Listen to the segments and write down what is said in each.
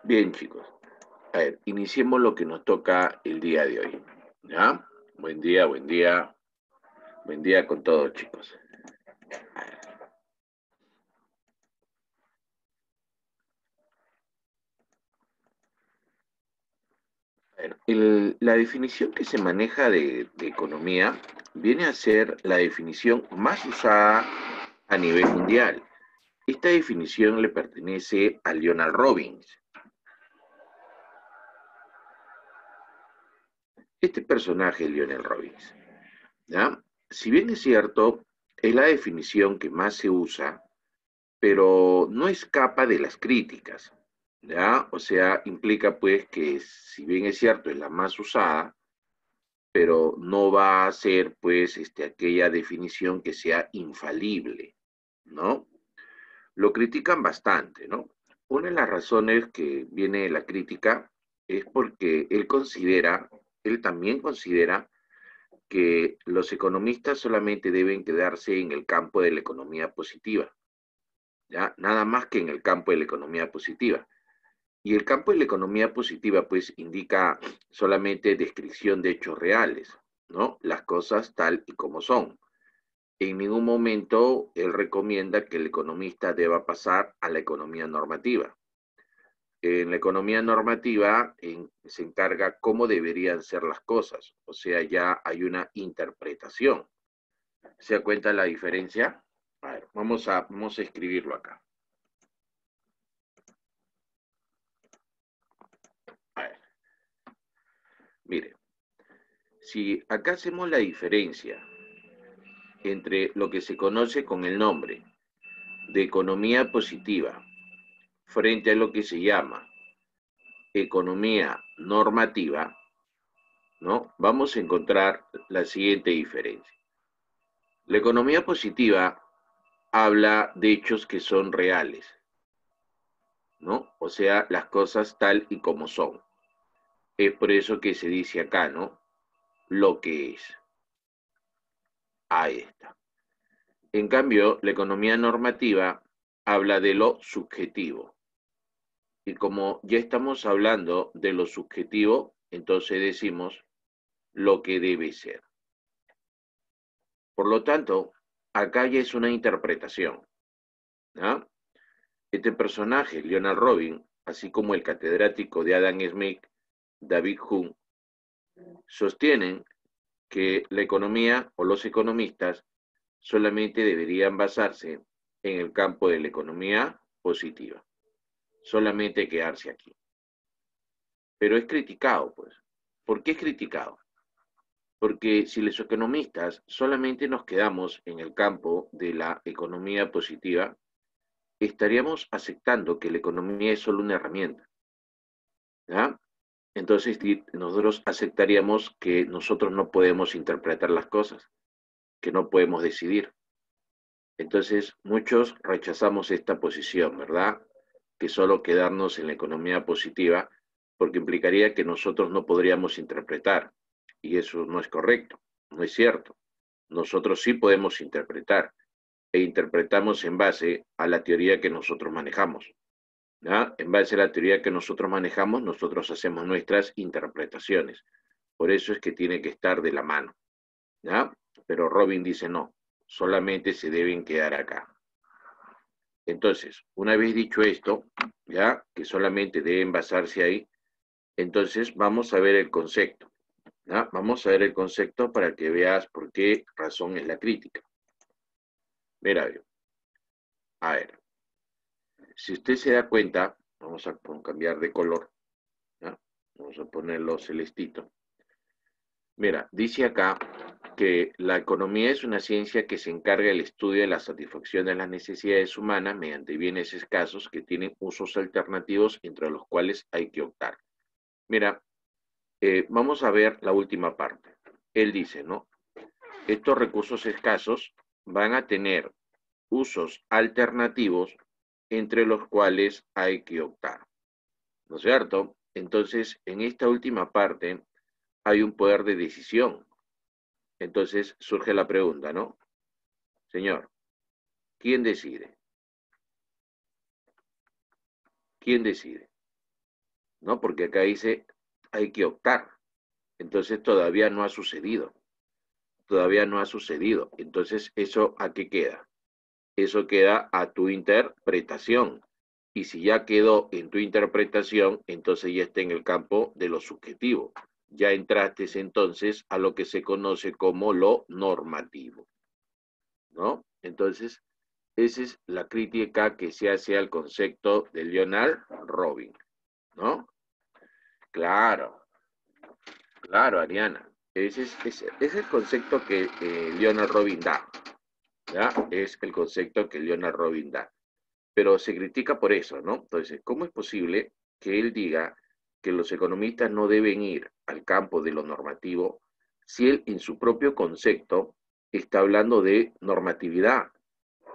Bien, chicos. A ver, iniciemos lo que nos toca el día de hoy. ¿Ya? Buen día, buen día. Buen día con todos, chicos. A ver, la definición que se maneja de economía viene a ser la definición más usada a nivel mundial. Esta definición le pertenece a Lionel Robbins. Este personaje es Lionel Robbins. ¿Ya? Si bien es cierto, es la definición que más se usa, pero no escapa de las críticas, ¿ya? O sea, implica pues que si bien es cierto, es la más usada, pero no va a ser pues aquella definición que sea infalible, ¿no? Lo critican bastante, ¿no? Una de las razones que viene de la crítica es porque él también considera que los economistas solamente deben quedarse en el campo de la economía positiva, ¿ya? Nada más que en el campo de la economía positiva. Y el campo de la economía positiva, pues, indica solamente descripción de hechos reales, ¿no? Las cosas tal y como son. En ningún momento él recomienda que el economista deba pasar a la economía normativa. En la economía normativa se encarga cómo deberían ser las cosas, o sea, ya hay una interpretación. ¿Se da cuenta la diferencia? A ver, vamos a escribirlo acá. A ver, mire, si acá hacemos la diferencia entre lo que se conoce con el nombre de economía positiva frente a lo que se llama economía normativa, ¿no? Vamos a encontrar la siguiente diferencia. La economía positiva habla de hechos que son reales, ¿no? O sea, las cosas tal y como son. Es por eso que se dice acá, ¿no? Lo que es. Ahí está. En cambio, la economía normativa habla de lo subjetivo. Y como ya estamos hablando de lo subjetivo, entonces decimos lo que debe ser. Por lo tanto, acá ya es una interpretación, ¿no? Este personaje, Lionel Robbins, así como el catedrático de Adam Smith, David Hume, sostienen que la economía o los economistas solamente deberían basarse en el campo de la economía positiva, solamente quedarse aquí. Pero es criticado, pues. ¿Por qué es criticado? Porque si los economistas solamente nos quedamos en el campo de la economía positiva, estaríamos aceptando que la economía es solo una herramienta, ¿ya? Entonces nosotros aceptaríamos que nosotros no podemos interpretar las cosas, que no podemos decidir. Entonces muchos rechazamos esta posición, ¿verdad? Que solo quedarnos en la economía positiva, porque implicaría que nosotros no podríamos interpretar, y eso no es correcto, no es cierto. Nosotros sí podemos interpretar, e interpretamos en base a la teoría que nosotros manejamos, ¿ya? En base a la teoría que nosotros manejamos, nosotros hacemos nuestras interpretaciones. Por eso es que tiene que estar de la mano, ¿ya? Pero Robin dice no, solamente se deben quedar acá. Entonces, una vez dicho esto, ya que solamente deben basarse ahí, entonces vamos a ver el concepto, ¿ya? Vamos a ver el concepto para que veas por qué razón es la crítica. Mira, a ver, si usted se da cuenta, vamos a cambiar de color, ¿ya? Vamos a ponerlo celestito. Mira, dice acá que la economía es una ciencia que se encarga del estudio de la satisfacción de las necesidades humanas mediante bienes escasos que tienen usos alternativos entre los cuales hay que optar. Mira, vamos a ver la última parte. Él dice, ¿no? Estos recursos escasos van a tener usos alternativos entre los cuales hay que optar, ¿no es cierto? Entonces, en esta última parte, hay un poder de decisión. Entonces surge la pregunta, ¿no? Señor, ¿quién decide? ¿Quién decide? ¿No? Porque acá dice, hay que optar. Entonces todavía no ha sucedido. Todavía no ha sucedido. Entonces, ¿eso a qué queda? Eso queda a tu interpretación. Y si ya quedó en tu interpretación, entonces ya está en el campo de lo subjetivo. Ya entraste entonces a lo que se conoce como lo normativo, ¿no? Entonces, esa es la crítica que se hace al concepto de Leonard Robin, ¿no? Claro, claro, Ariana. Ese es el concepto que Leonard Robin da, ¿ya? Es el concepto que Leonard Robin da. Pero se critica por eso, ¿no? Entonces, ¿cómo es posible que él diga que los economistas no deben ir al campo de lo normativo si él en su propio concepto está hablando de normatividad?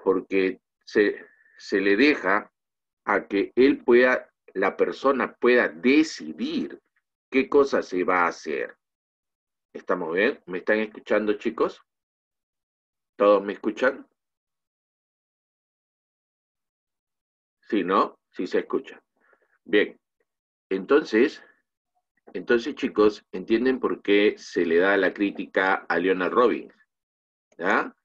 Porque se le deja a que él pueda, la persona pueda decidir qué cosa se va a hacer. ¿Estamos bien? ¿Me están escuchando, chicos? ¿Todos me escuchan? Sí, ¿no? Sí se escucha. Bien, entonces, chicos, ¿entienden por qué se le da la crítica a Leonard Robbins? ¿Ya?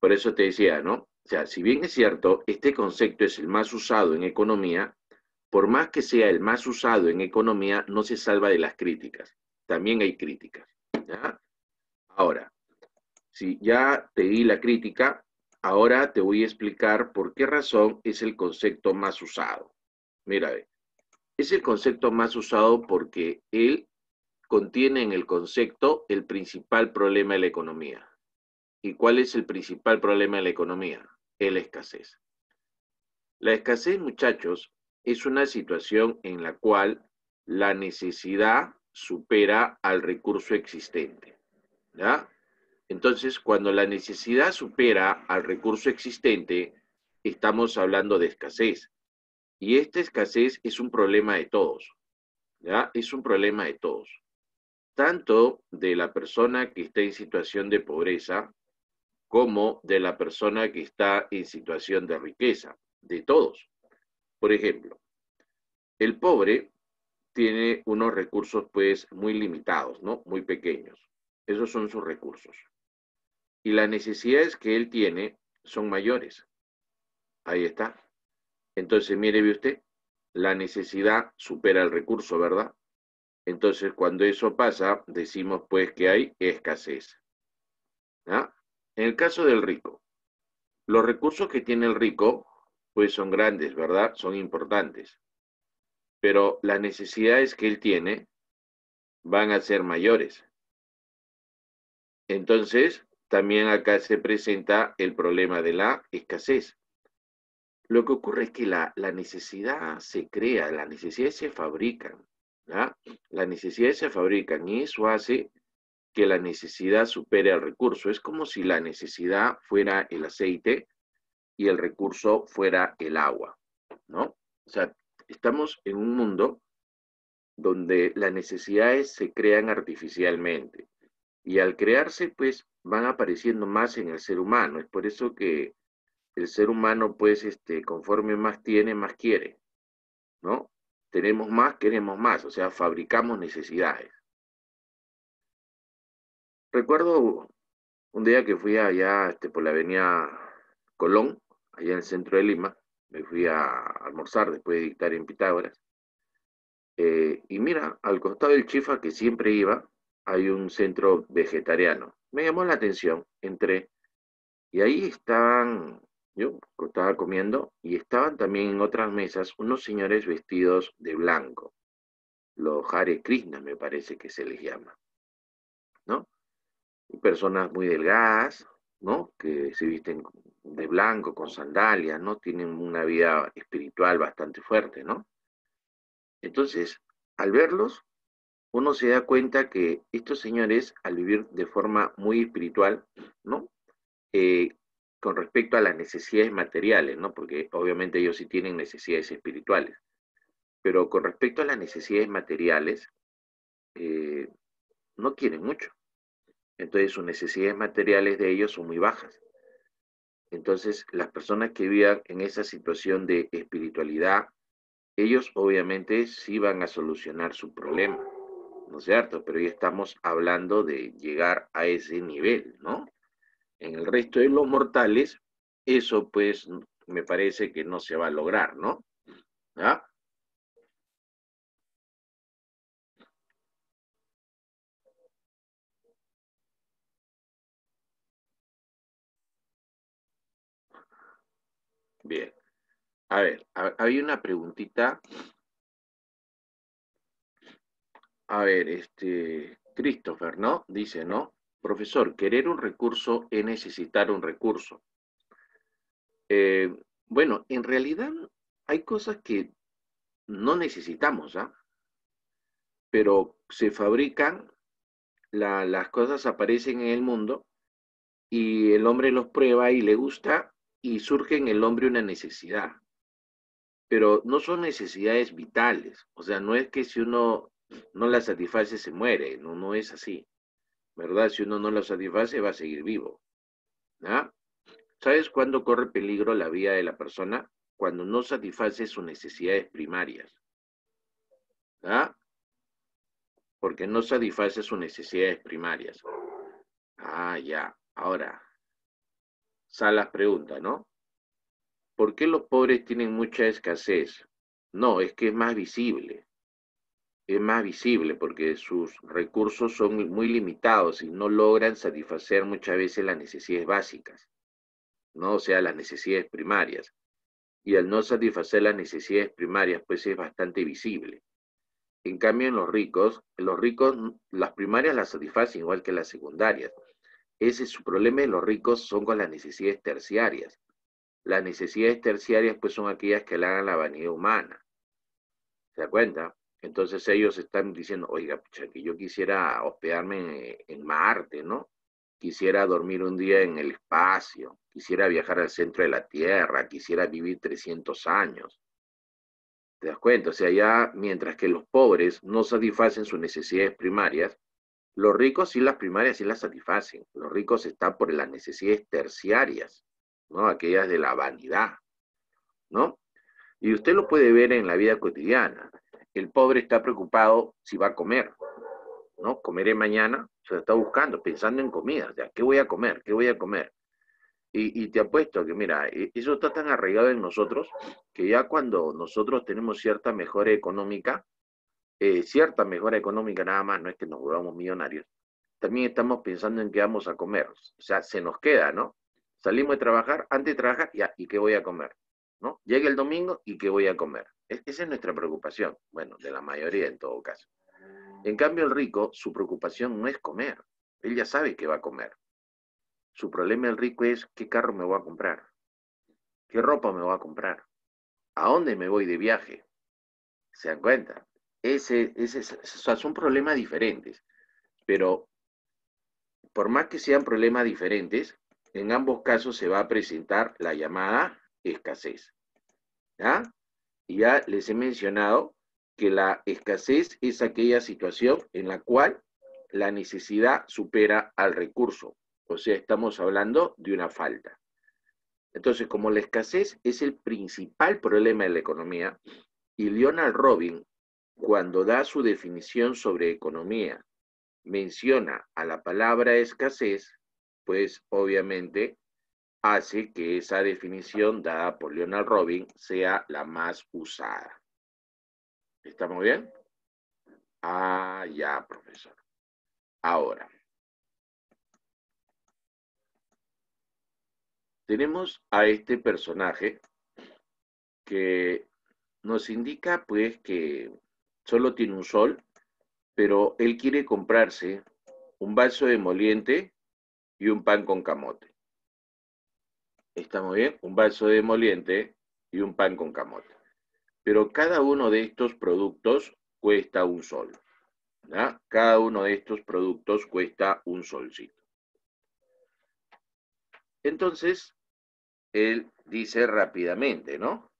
Por eso te decía, ¿no? O sea, si bien es cierto, este concepto es el más usado en economía, por más que sea el más usado en economía, no se salva de las críticas. También hay críticas, ¿ya? Ahora, si ya te di la crítica, ahora te voy a explicar por qué razón es el concepto más usado. Mira, es el concepto más usado porque él contiene en el concepto el principal problema de la economía. ¿Y cuál es el principal problema de la economía? La escasez. La escasez, muchachos, es una situación en la cual la necesidad supera al recurso existente, ¿ya? Entonces, cuando la necesidad supera al recurso existente, estamos hablando de escasez. Y esta escasez es un problema de todos, ¿ya? Es un problema de todos. Tanto de la persona que está en situación de pobreza, como de la persona que está en situación de riqueza, de todos. Por ejemplo, el pobre tiene unos recursos pues muy limitados, ¿no? Muy pequeños. Esos son sus recursos. Y las necesidades que él tiene son mayores. Ahí está. Entonces, mire usted, la necesidad supera el recurso, ¿verdad? Entonces, cuando eso pasa, decimos pues que hay escasez. ¿Ya? En el caso del rico, los recursos que tiene el rico pues son grandes, ¿verdad? Son importantes. Pero las necesidades que él tiene van a ser mayores. Entonces, también acá se presenta el problema de la escasez. Lo que ocurre es que la necesidad se crea, las necesidades se fabrican, ¿ya? Las necesidades se fabrican y eso hace que la necesidad supere al recurso. Es como si la necesidad fuera el aceite y el recurso fuera el agua, ¿no? O sea, estamos en un mundo donde las necesidades se crean artificialmente y al crearse, pues, van apareciendo más en el ser humano. Es por eso que el ser humano, pues, conforme más tiene, más quiere, ¿no? Tenemos más, queremos más, o sea, fabricamos necesidades. Recuerdo un día que fui allá por la avenida Colón, allá en el centro de Lima, me fui a almorzar después de dictar en Pitágoras, y mira, al costado del Chifa que siempre iba, hay un centro vegetariano. Me llamó la atención, entré, y ahí estaban, yo estaba comiendo, y estaban también en otras mesas unos señores vestidos de blanco, los Hare Krishna me parece que se les llama, ¿no? Y personas muy delgadas, ¿no? Que se visten de blanco, con sandalias, ¿no? Tienen una vida espiritual bastante fuerte, ¿no? Entonces, al verlos, uno se da cuenta que estos señores, al vivir de forma muy espiritual, ¿no? Eh, con respecto a las necesidades materiales, ¿no? Porque obviamente ellos sí tienen necesidades espirituales, pero con respecto a las necesidades materiales, eh, no quieren mucho. Entonces sus necesidades materiales de ellos son muy bajas. Entonces las personas que vivan en esa situación de espiritualidad, ellos obviamente sí van a solucionar su problema, ¿no es cierto? Pero ya estamos hablando de llegar a ese nivel, ¿no? En el resto de los mortales, eso pues me parece que no se va a lograr, ¿no? ¿Ah? Bien. A ver, había una preguntita. A ver, Christopher, ¿no? Dice, ¿no? Profesor, querer un recurso es necesitar un recurso. Eh, bueno, en realidad hay cosas que no necesitamos, ¿ah? Pero se fabrican, las cosas aparecen en el mundo y el hombre los prueba y le gusta y surge en el hombre una necesidad. Pero no son necesidades vitales. O sea, no es que si uno no la satisface se muere, no, no es así, ¿verdad? Si uno no la satisface va a seguir vivo, ¿ah? ¿Sabes cuándo corre peligro la vida de la persona? Cuando no satisface sus necesidades primarias, ¿ah? Porque no satisface sus necesidades primarias. Ah, ya. Ahora, Salas pregunta, ¿no? ¿Por qué los pobres tienen mucha escasez? No, es que es más visible porque sus recursos son muy limitados y no logran satisfacer muchas veces las necesidades básicas, ¿no? O sea, las necesidades primarias. Y al no satisfacer las necesidades primarias, pues es bastante visible. En cambio, en los ricos las primarias las satisfacen igual que las secundarias. Ese es su problema de los ricos son con las necesidades terciarias. Las necesidades terciarias pues son aquellas que halagan la vanidad humana. ¿Se da cuenta? Entonces ellos están diciendo, oiga, pucha, que yo quisiera hospedarme en Marte, ¿no? Quisiera dormir un día en el espacio, quisiera viajar al centro de la Tierra, quisiera vivir 300 años. ¿Te das cuenta? O sea, ya mientras que los pobres no satisfacen sus necesidades primarias, los ricos sí las primarias sí las satisfacen. Los ricos están por las necesidades terciarias, ¿no? Aquellas de la vanidad, ¿no? Y usted lo puede ver en la vida cotidiana. El pobre está preocupado si va a comer, ¿no? Comeré mañana, se está buscando, pensando en comida, ya, ¿qué voy a comer? ¿Qué voy a comer? Y te apuesto que, mira, eso está tan arraigado en nosotros que ya cuando nosotros tenemos cierta mejora económica nada más, no es que nos volvamos millonarios, también estamos pensando en qué vamos a comer. O sea, se nos queda, ¿no? Salimos de trabajar, antes de trabajar, ya, ¿y qué voy a comer? ¿No? Llega el domingo y qué voy a comer. Esa es nuestra preocupación, bueno, de la mayoría en todo caso. En cambio, el rico, su preocupación no es comer, él ya sabe qué va a comer. Su problema el rico es qué carro me voy a comprar, qué ropa me voy a comprar, a dónde me voy de viaje. ¿Se dan cuenta? O sea, son problemas diferentes, pero por más que sean problemas diferentes, en ambos casos se va a presentar la llamada escasez, ¿ya? Y ya les he mencionado que la escasez es aquella situación en la cual la necesidad supera al recurso. O sea, estamos hablando de una falta. Entonces, como la escasez es el principal problema de la economía, y Leonard Robin, cuando da su definición sobre economía, menciona a la palabra escasez, pues obviamente hace que esa definición dada por Leonard Robin sea la más usada. ¿Estamos bien? Ah, ya, profesor. Ahora, tenemos a este personaje que nos indica pues que solo tiene un sol, pero él quiere comprarse un vaso de moliente y un pan con camote. ¿Estamos bien? Un vaso de moliente y un pan con camote. Pero cada uno de estos productos cuesta un sol, ¿ya? Cada uno de estos productos cuesta un solcito. Entonces, él dice rápidamente, ¿no?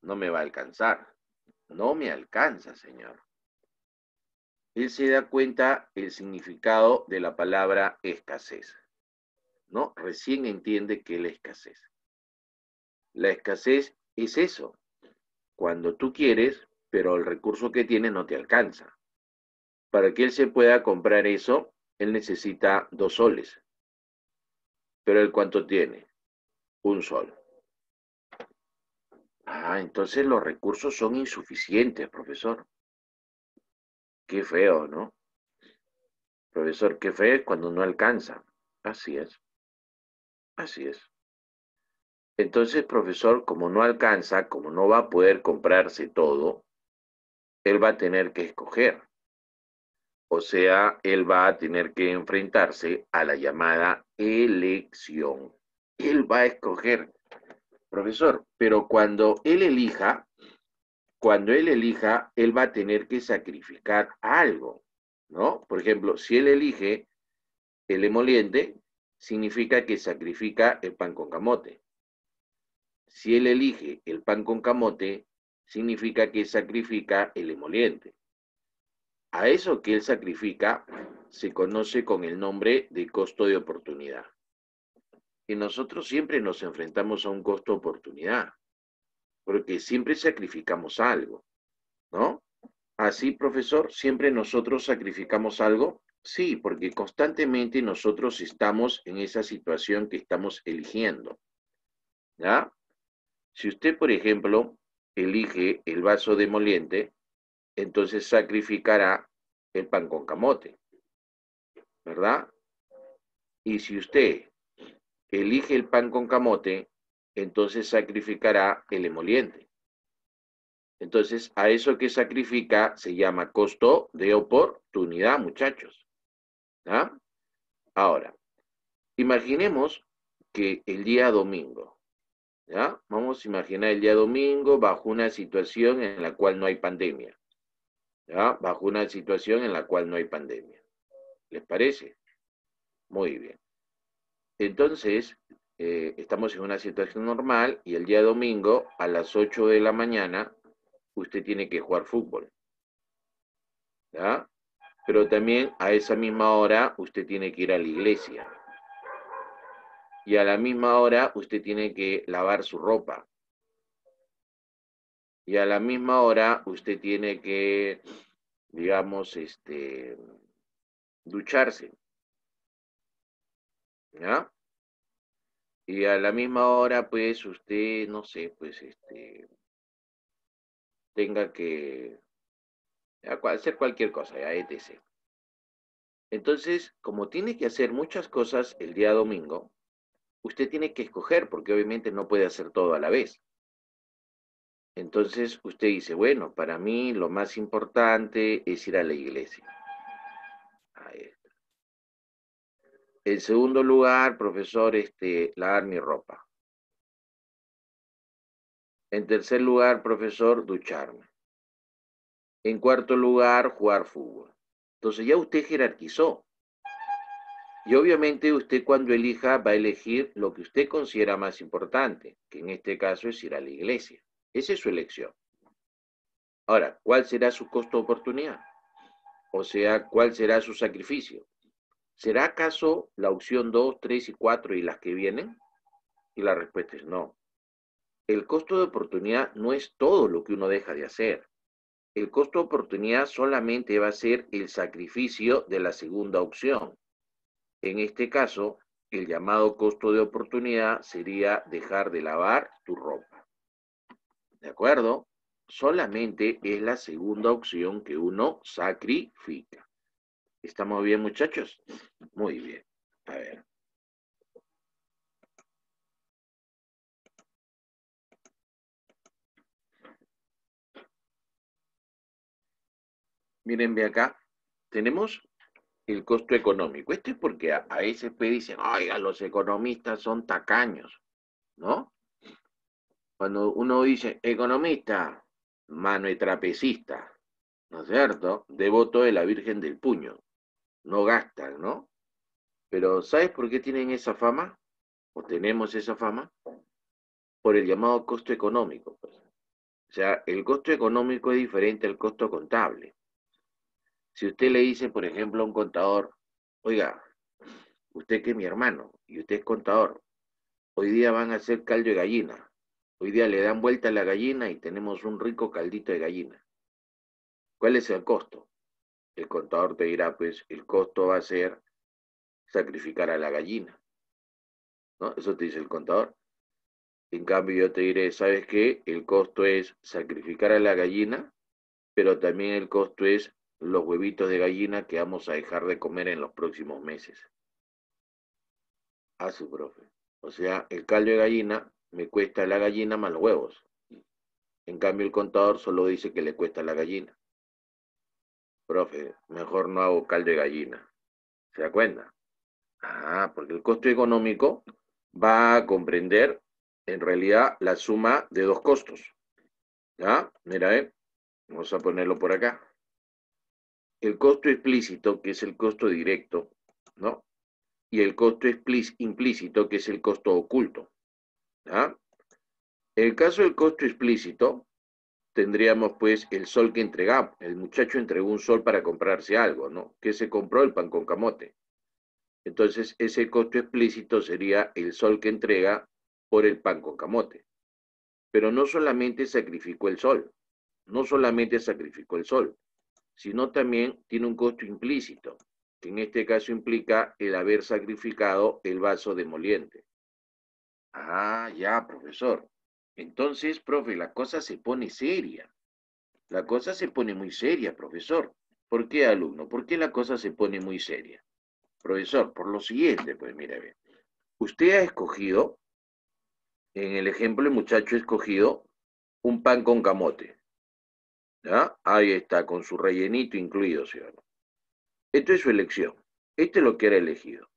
No me va a alcanzar. No me alcanza, señor. él se da cuenta el significado de la palabra escasez, ¿no? Recién entiende que es la escasez. La escasez es eso, cuando tú quieres, pero el recurso que tienes no te alcanza. Para que él se pueda comprar eso, él necesita 2 soles. Pero él ¿cuánto tiene? 1 sol. Ah, entonces los recursos son insuficientes, profesor. Qué feo, ¿no? Profesor, qué feo es cuando no alcanza. Así es, así es. Entonces, profesor, como no alcanza, como no va a poder comprarse todo, él va a tener que escoger. O sea, él va a tener que enfrentarse a la llamada elección. Él va a escoger, profesor, pero cuando él elija, él va a tener que sacrificar algo, ¿no? Por ejemplo, si él elige el emoliente, significa que sacrifica el pan con camote. Si él elige el pan con camote, significa que sacrifica el emoliente. A eso que él sacrifica se conoce con el nombre de costo de oportunidad. Y nosotros siempre nos enfrentamos a un costo de oportunidad, porque siempre sacrificamos algo, ¿no? Así, profesor, siempre nosotros sacrificamos algo. Sí, porque constantemente nosotros estamos en esa situación que estamos eligiendo, ¿ya? Si usted, por ejemplo, elige el vaso de moliente, entonces sacrificará el pan con camote, ¿verdad? Y si usted elige el pan con camote, entonces sacrificará el emoliente. Entonces, a eso que sacrifica se llama costo de oportunidad, muchachos. ¿Ah? Ahora, imaginemos que el día domingo, ¿ya? Vamos a imaginar el día domingo bajo una situación en la cual no hay pandemia, ¿ya? Bajo una situación en la cual no hay pandemia. ¿Les parece? Muy bien. Entonces, estamos en una situación normal y el día domingo a las 8 de la mañana usted tiene que jugar fútbol, ¿ya? Pero también a esa misma hora usted tiene que ir a la iglesia y a la misma hora usted tiene que lavar su ropa y a la misma hora usted tiene que, digamos, ducharse, ¿ya? Y a la misma hora, pues usted, no sé, pues tenga que hacer cualquier cosa, ya, etc. Entonces, como tiene que hacer muchas cosas el día domingo, usted tiene que escoger, porque obviamente no puede hacer todo a la vez. Entonces, usted dice, bueno, para mí lo más importante es ir a la iglesia. Ahí está. En segundo lugar, profesor, lavar mi ropa. En tercer lugar, profesor, ducharme. En cuarto lugar, jugar fútbol. Entonces ya usted jerarquizó. Y obviamente usted cuando elija va a elegir lo que usted considera más importante, que en este caso es ir a la iglesia. Esa es su elección. Ahora, ¿cuál será su costo de oportunidad? O sea, ¿cuál será su sacrificio? ¿Será acaso la opción 2, 3 y 4 y las que vienen? Y la respuesta es no. El costo de oportunidad no es todo lo que uno deja de hacer. El costo de oportunidad solamente va a ser el sacrificio de la segunda opción. En este caso, el llamado costo de oportunidad sería dejar de lavar tu ropa. ¿De acuerdo? Solamente es la segunda opción que uno sacrifica. ¿Estamos bien, muchachos? Muy bien. A ver. Miren, ve acá. Tenemos el costo económico. Esto es porque a ASP dicen, oiga, los economistas son tacaños, ¿no? Cuando uno dice economista, mano y trapecista, ¿no es cierto? Devoto de la Virgen del Puño, no gastan, ¿no? Pero ¿sabes por qué tienen esa fama? ¿O tenemos esa fama? Por el llamado costo económico, pues. O sea, el costo económico es diferente al costo contable. Si usted le dice, por ejemplo, a un contador, oiga, usted que es mi hermano y usted es contador, hoy día van a hacer caldo de gallina. Hoy día le dan vuelta a la gallina y tenemos un rico caldito de gallina. ¿Cuál es el costo? El contador te dirá, pues el costo va a ser sacrificar a la gallina, ¿no? Eso te dice el contador. En cambio, yo te diré, ¿sabes qué? El costo es sacrificar a la gallina, pero también el costo es los huevitos de gallina que vamos a dejar de comer en los próximos meses. A su profe. O sea, el caldo de gallina me cuesta la gallina más los huevos. En cambio, el contador solo dice que le cuesta la gallina. Profe, mejor no hago caldo de gallina. ¿Se da cuenta? Ah, porque el costo económico va a comprender en realidad la suma de dos costos. ¿Ya? Mira, vamos a ponerlo por acá. El costo explícito, que es el costo directo, ¿no? Y el costo implícito, que es el costo oculto. ¿Ya? En el caso del costo explícito, tendríamos pues el sol que entregamos. El muchacho entregó un sol para comprarse algo, ¿no? ¿Qué se compró? El pan con camote. Entonces, ese costo explícito sería el sol que entrega por el pan con camote. Pero no solamente sacrificó el sol, no solamente sacrificó el sol, sino también tiene un costo implícito, que en este caso implica el haber sacrificado el vaso de moliente. Ah, ya, profesor. Entonces, profe, la cosa se pone seria. La cosa se pone muy seria, profesor. ¿Por qué, alumno? ¿Por qué la cosa se pone muy seria? Profesor, por lo siguiente, pues mire, ve. Usted ha escogido, en el ejemplo, el muchacho ha escogido un pan con camote. ¿Ya? Ahí está, con su rellenito incluido, ¿sí o no? Esto es su elección. Este es lo que era elegido.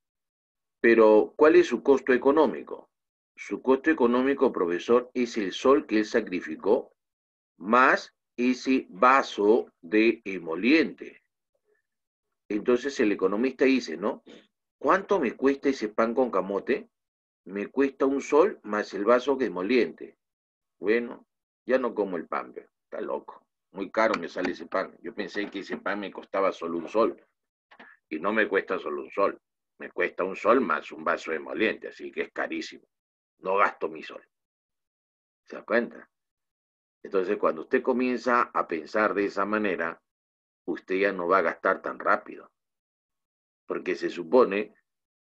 Pero, ¿cuál es su costo económico? Su costo económico, profesor, es el sol que él sacrificó más ese vaso de emoliente. Entonces el economista dice, ¿no? ¿Cuánto me cuesta ese pan con camote? Me cuesta un sol más el vaso de emoliente. Bueno, ya no como el pan, pero está loco. Muy caro me sale ese pan. Yo pensé que ese pan me costaba solo un sol. Y no me cuesta solo un sol. Me cuesta un sol más un vaso de emoliente, así que es carísimo. No gasto mi sol. ¿Se da cuenta? Entonces, cuando usted comienza a pensar de esa manera, usted ya no va a gastar tan rápido. Porque se supone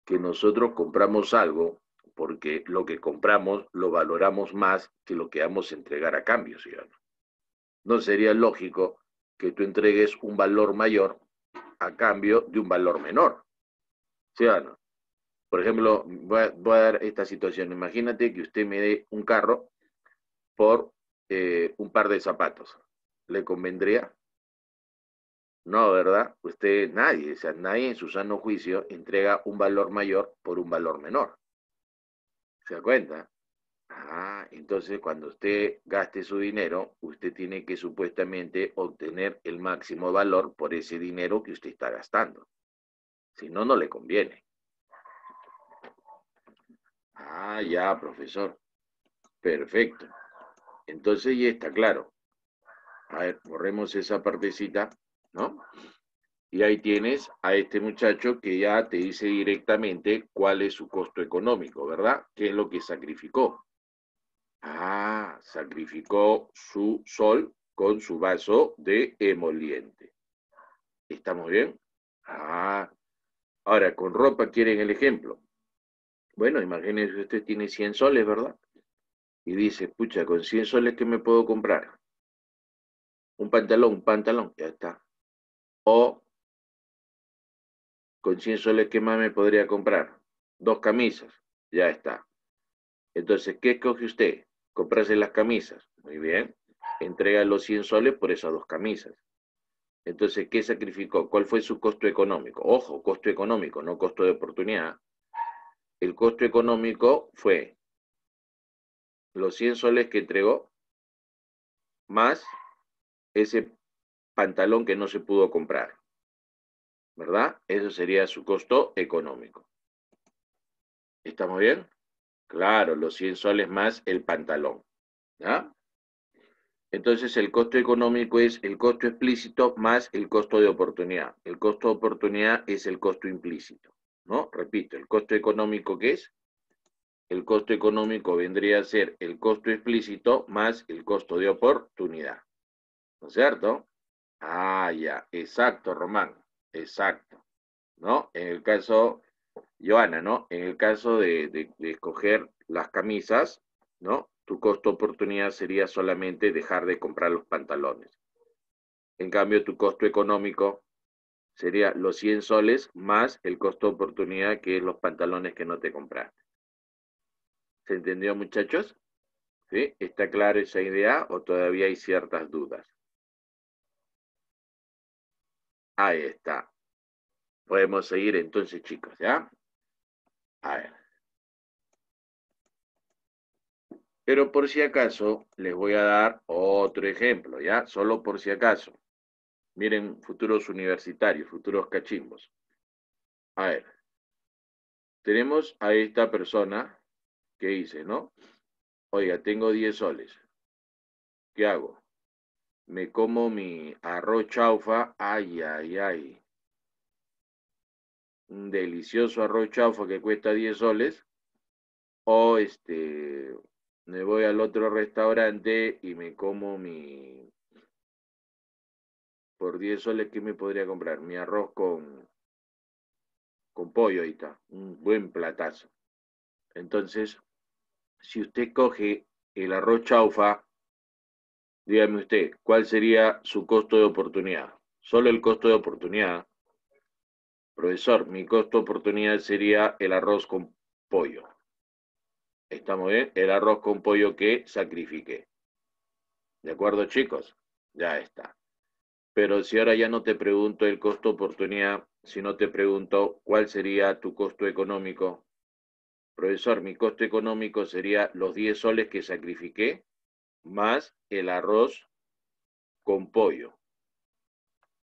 que nosotros compramos algo porque lo que compramos lo valoramos más que lo que vamos a entregar a cambio, ¿sí o no? No sería lógico que tú entregues un valor mayor a cambio de un valor menor, ¿sí o no? Por ejemplo, voy a dar esta situación. Imagínate que usted me dé un carro por un par de zapatos. ¿Le convendría? No, ¿verdad? Usted, nadie, o sea, nadie en su sano juicio entrega un valor mayor por un valor menor. ¿Se da cuenta? Ah, entonces cuando usted gaste su dinero, usted tiene que supuestamente obtener el máximo valor por ese dinero que usted está gastando. Si no, no le conviene. Ah, ya, profesor. Perfecto. Entonces ya está claro. A ver, borremos esa partecita, ¿no? Y ahí tienes a este muchacho que ya te dice directamente cuál es su costo económico, ¿verdad? ¿Qué es lo que sacrificó? Ah, sacrificó su sol con su vaso de emoliente. ¿Estamos bien? Ah, ahora con ropa quieren el ejemplo. Bueno, imagínense, usted tiene 100 soles, ¿verdad? Y dice, pucha, con 100 soles, ¿qué me puedo comprar? Un pantalón, ya está. O con 100 soles, ¿qué más me podría comprar? Dos camisas, ya está. Entonces, ¿qué escoge usted? Comprarse las camisas. Muy bien. Entrega los 100 soles por esas dos camisas. Entonces, ¿qué sacrificó? ¿Cuál fue su costo económico? Ojo, costo económico, no costo de oportunidad. El costo económico fue los 100 soles que entregó más ese pantalón que no se pudo comprar, ¿verdad? Eso sería su costo económico. ¿Estamos bien? Claro, los 100 soles más el pantalón, ¿ya? Entonces el costo económico es el costo explícito más el costo de oportunidad. El costo de oportunidad es el costo implícito, ¿no? Repito, el costo económico, ¿qué es? El costo económico vendría a ser el costo explícito más el costo de oportunidad, ¿no es cierto? Ah, ya, exacto, Román, exacto, ¿no? En el caso, Joana, ¿no? En el caso de escoger las camisas, ¿no? Tu costo oportunidad sería solamente dejar de comprar los pantalones. En cambio, tu costo económico sería los 100 soles más el costo oportunidad, que es los pantalones que no te compraste. ¿Se entendió, muchachos? ¿Sí? ¿Está clara esa idea o todavía hay ciertas dudas? Ahí está. Podemos seguir entonces, chicos, ¿ya? A ver. Pero por si acaso, les voy a dar otro ejemplo, ¿ya? Solo por si acaso. Miren, futuros universitarios, futuros cachimbos. A ver, tenemos a esta persona que dice, ¿no? Oiga, tengo 10 soles. ¿Qué hago? Me como mi arroz chaufa. Ay, ay, ay. Un delicioso arroz chaufa que cuesta 10 soles. O me voy al otro restaurante y me como por 10 soles, ¿qué me podría comprar? Mi arroz con pollo, ahí está, un buen platazo. Entonces, si usted coge el arroz chaufa, dígame usted, ¿cuál sería su costo de oportunidad? Solo el costo de oportunidad. Profesor, mi costo de oportunidad sería el arroz con pollo. ¿Estamos bien? El arroz con pollo que sacrifiqué. ¿De acuerdo, chicos? Ya está. Pero si ahora ya no te pregunto el costo oportunidad, sino te pregunto cuál sería tu costo económico. Profesor, mi costo económico sería los 10 soles que sacrifiqué más el arroz con pollo,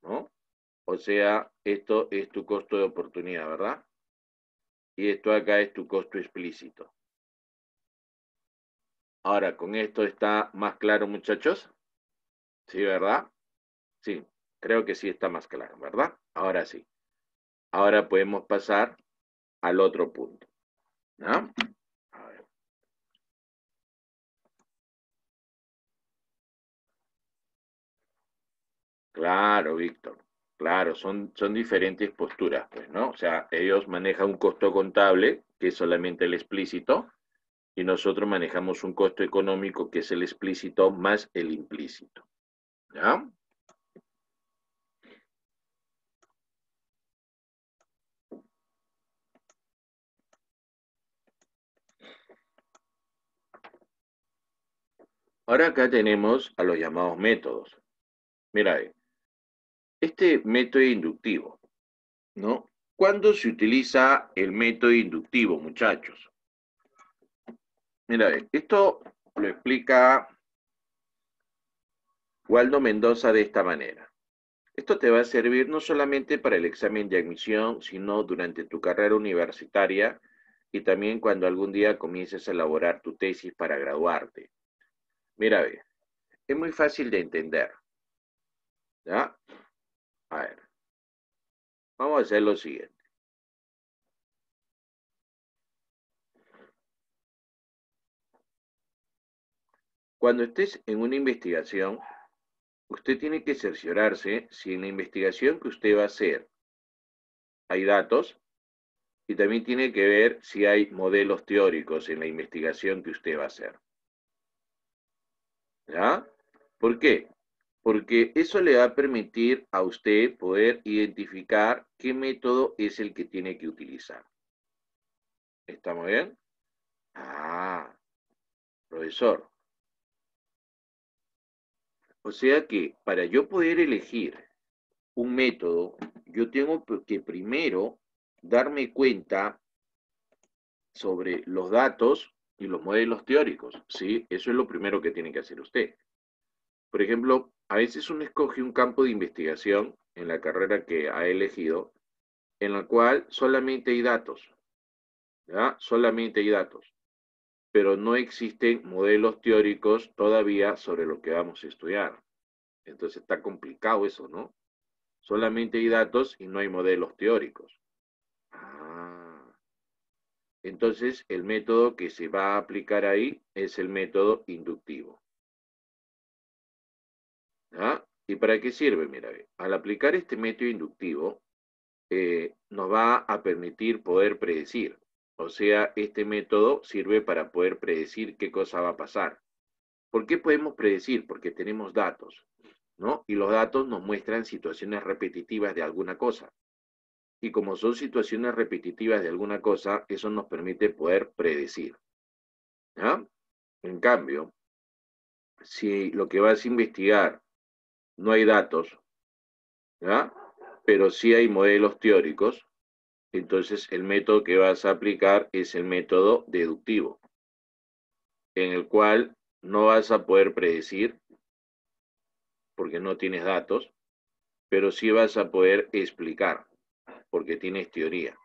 ¿no? O sea, esto es tu costo de oportunidad, ¿verdad? Y esto acá es tu costo explícito. Ahora, ¿con esto está más claro, muchachos? Sí, ¿verdad? Sí, creo que sí está más claro, ¿verdad? Ahora sí. Ahora podemos pasar al otro punto, ¿no? A ver. Claro, Víctor. Claro, son diferentes posturas, pues, ¿no? O sea, ellos manejan un costo contable, que es solamente el explícito, y nosotros manejamos un costo económico, que es el explícito más el implícito, ¿ya? Ahora acá tenemos a los llamados métodos. Mira, este método inductivo, ¿no? ¿Cuándo se utiliza el método inductivo, muchachos? Mira, esto lo explica Waldo Mendoza de esta manera. Esto te va a servir no solamente para el examen de admisión, sino durante tu carrera universitaria y también cuando algún día comiences a elaborar tu tesis para graduarte. Mira, ve, es muy fácil de entender, ¿ya? A ver, vamos a hacer lo siguiente. Cuando estés en una investigación, usted tiene que cerciorarse si en la investigación que usted va a hacer hay datos y también tiene que ver si hay modelos teóricos en la investigación que usted va a hacer. ¿Ya? ¿Por qué? Porque eso le va a permitir a usted poder identificar qué método es el que tiene que utilizar. ¿Estamos bien? Ah, profesor. O sea que para yo poder elegir un método, yo tengo que primero darme cuenta sobre los datos y los modelos teóricos, ¿sí? Eso es lo primero que tiene que hacer usted. Por ejemplo, a veces uno escoge un campo de investigación en la carrera que ha elegido, en la cual solamente hay datos, ¿ya? Solamente hay datos. pero no existen modelos teóricos todavía sobre lo que vamos a estudiar. Entonces está complicado eso, ¿no? Solamente hay datos y no hay modelos teóricos. Ah. Entonces el método que se va a aplicar ahí es el método inductivo. ¿Ah? ¿Y para qué sirve? Mira, al aplicar este método inductivo, nos va a permitir poder predecir. O sea, este método sirve para poder predecir qué cosa va a pasar. ¿Por qué podemos predecir? Porque tenemos datos, ¿no? Y los datos nos muestran situaciones repetitivas de alguna cosa. Y como son situaciones repetitivas de alguna cosa, eso nos permite poder predecir. ¿Ya? En cambio, si lo que vas a investigar no hay datos, ¿ya? Pero sí hay modelos teóricos, entonces el método que vas a aplicar es el método deductivo, en el cual no vas a poder predecir porque no tienes datos, pero sí vas a poder explicar porque tienes teoría.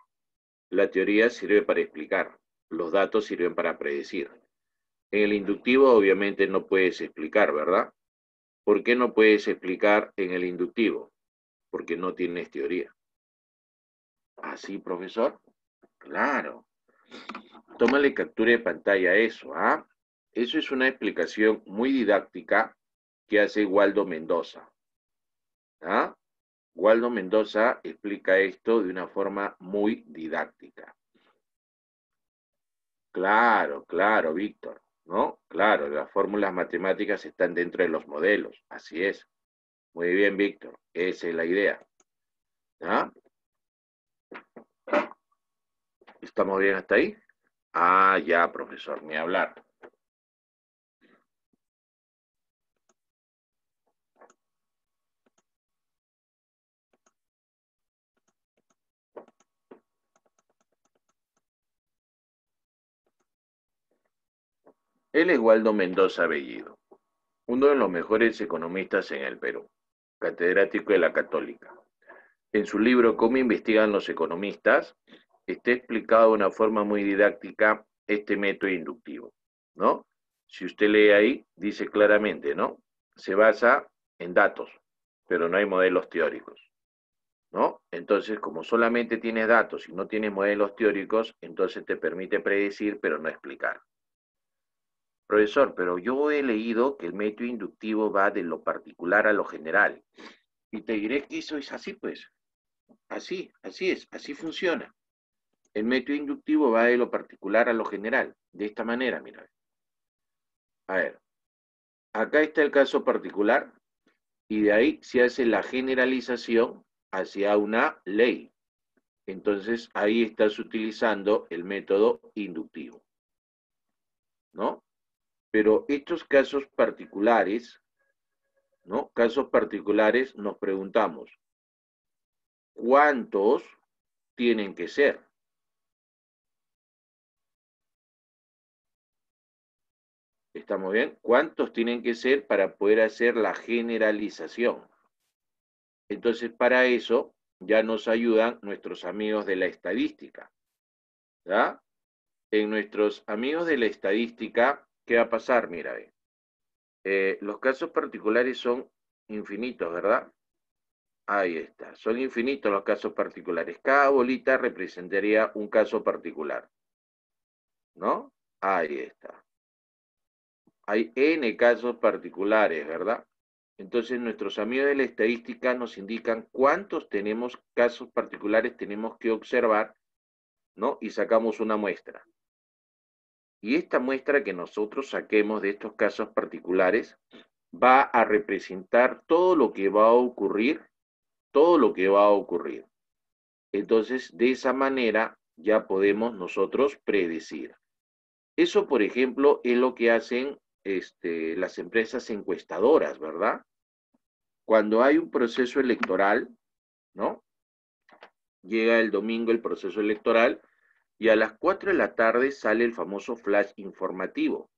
La teoría sirve para explicar, los datos sirven para predecir. En el inductivo obviamente no puedes explicar, ¿verdad? ¿Por qué no puedes explicar en el inductivo? Porque no tienes teoría. ¿Ah, sí, profesor? Claro. Tómale captura de pantalla a eso, ¿ah? Eso es una explicación muy didáctica que hace Waldo Mendoza. ¿Ah? Waldo Mendoza explica esto de una forma muy didáctica. Claro, claro, Víctor, ¿no? Claro, las fórmulas matemáticas están dentro de los modelos, así es. Muy bien, Víctor, esa es la idea. ¿Ah? ¿Estamos bien hasta ahí? Ah, ya, profesor, ni hablar. Él es Waldo Mendoza Bellido, uno de los mejores economistas en el Perú, catedrático de la Católica. En su libro ¿Cómo investigan los economistas? Está explicado de una forma muy didáctica este método inductivo, ¿no? Si usted lee ahí, dice claramente, ¿no? Se basa en datos, pero no hay modelos teóricos, ¿no? Entonces, como solamente tienes datos y no tienes modelos teóricos, entonces te permite predecir, pero no explicar. Profesor, pero yo he leído que el método inductivo va de lo particular a lo general. Y te diré que eso es así, pues. Así es, así funciona. El método inductivo va de lo particular a lo general. De esta manera, mira. A ver, acá está el caso particular y de ahí se hace la generalización hacia una ley. Entonces, ahí estás utilizando el método inductivo, ¿no? Pero estos casos particulares, ¿no? Casos particulares nos preguntamos, ¿cuántos tienen que ser? ¿Estamos bien? ¿Cuántos tienen que ser para poder hacer la generalización? Entonces, para eso ya nos ayudan nuestros amigos de la estadística, ¿ya? En nuestros amigos de la estadística, ¿qué va a pasar? Mira, los casos particulares son infinitos, ¿verdad? Ahí está, son infinitos los casos particulares. Cada bolita representaría un caso particular, ¿no? Ahí está. Hay N casos particulares, ¿verdad? Entonces nuestros amigos de la estadística nos indican cuántos casos particulares tenemos que observar, ¿no? Y sacamos una muestra. Y esta muestra que nosotros saquemos de estos casos particulares va a representar todo lo que va a ocurrir, todo lo que va a ocurrir. Entonces, de esa manera ya podemos nosotros predecir. Eso, por ejemplo, es lo que hacen las empresas encuestadoras, ¿verdad? Cuando hay un proceso electoral, ¿no? Llega el domingo el proceso electoral y a las 4 de la tarde sale el famoso flash informativo.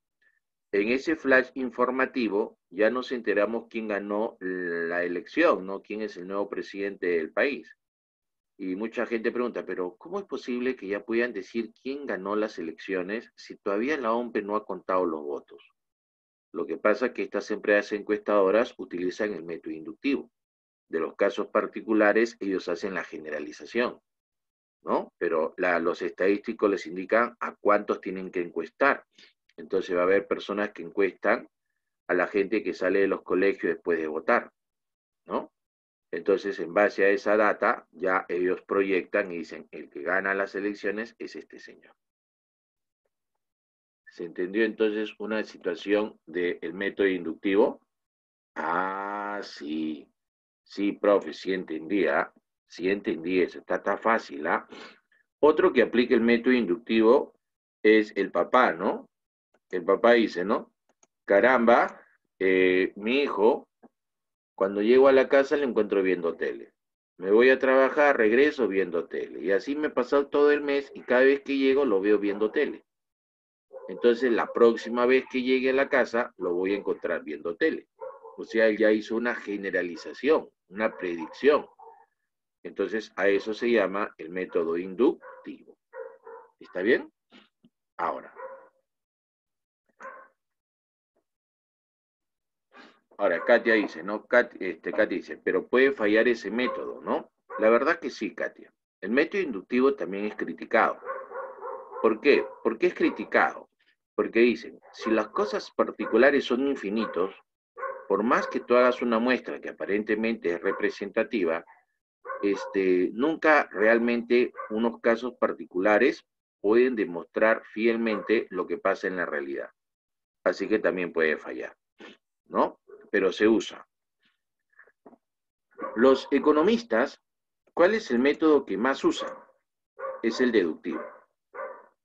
En ese flash informativo ya nos enteramos quién ganó la elección, ¿no? Quién es el nuevo presidente del país. Y mucha gente pregunta, pero ¿cómo es posible que ya puedan decir quién ganó las elecciones si todavía la OMPE no ha contado los votos? Lo que pasa es que estas empresas encuestadoras utilizan el método inductivo. De los casos particulares, ellos hacen la generalización, ¿no? Pero los estadísticos les indican a cuántos tienen que encuestar. Entonces va a haber personas que encuestan a la gente que sale de los colegios después de votar, ¿no? Entonces, en base a esa data, ya ellos proyectan y dicen, el que gana las elecciones es este señor. ¿Se entendió entonces una situación del método inductivo? Ah, sí. Sí, profe, sí entendía. Sí entendí eso. Está fácil, ¿ah? Otro que aplica el método inductivo es el papá, ¿no? El papá dice, ¿no? Caramba, mi hijo, cuando llego a la casa le encuentro viendo tele. Me voy a trabajar, regreso viendo tele. Y así me he pasado todo el mes y cada vez que llego lo veo viendo tele. Entonces la próxima vez que llegue a la casa lo voy a encontrar viendo tele. O sea, él ya hizo una generalización, una predicción. Entonces a eso se llama el método inductivo. ¿Está bien? Ahora, Katia dice, ¿no? Katia dice, pero puede fallar ese método, ¿no? La verdad que sí, Katia. El método inductivo también es criticado. ¿Por qué? ¿Por qué es criticado? Porque dicen, si las cosas particulares son infinitos, por más que tú hagas una muestra que aparentemente es representativa, nunca realmente unos casos particulares pueden demostrar fielmente lo que pasa en la realidad. Así que también puede fallar, ¿no? Pero se usa. Los economistas, ¿cuál es el método que más usan? Es el deductivo.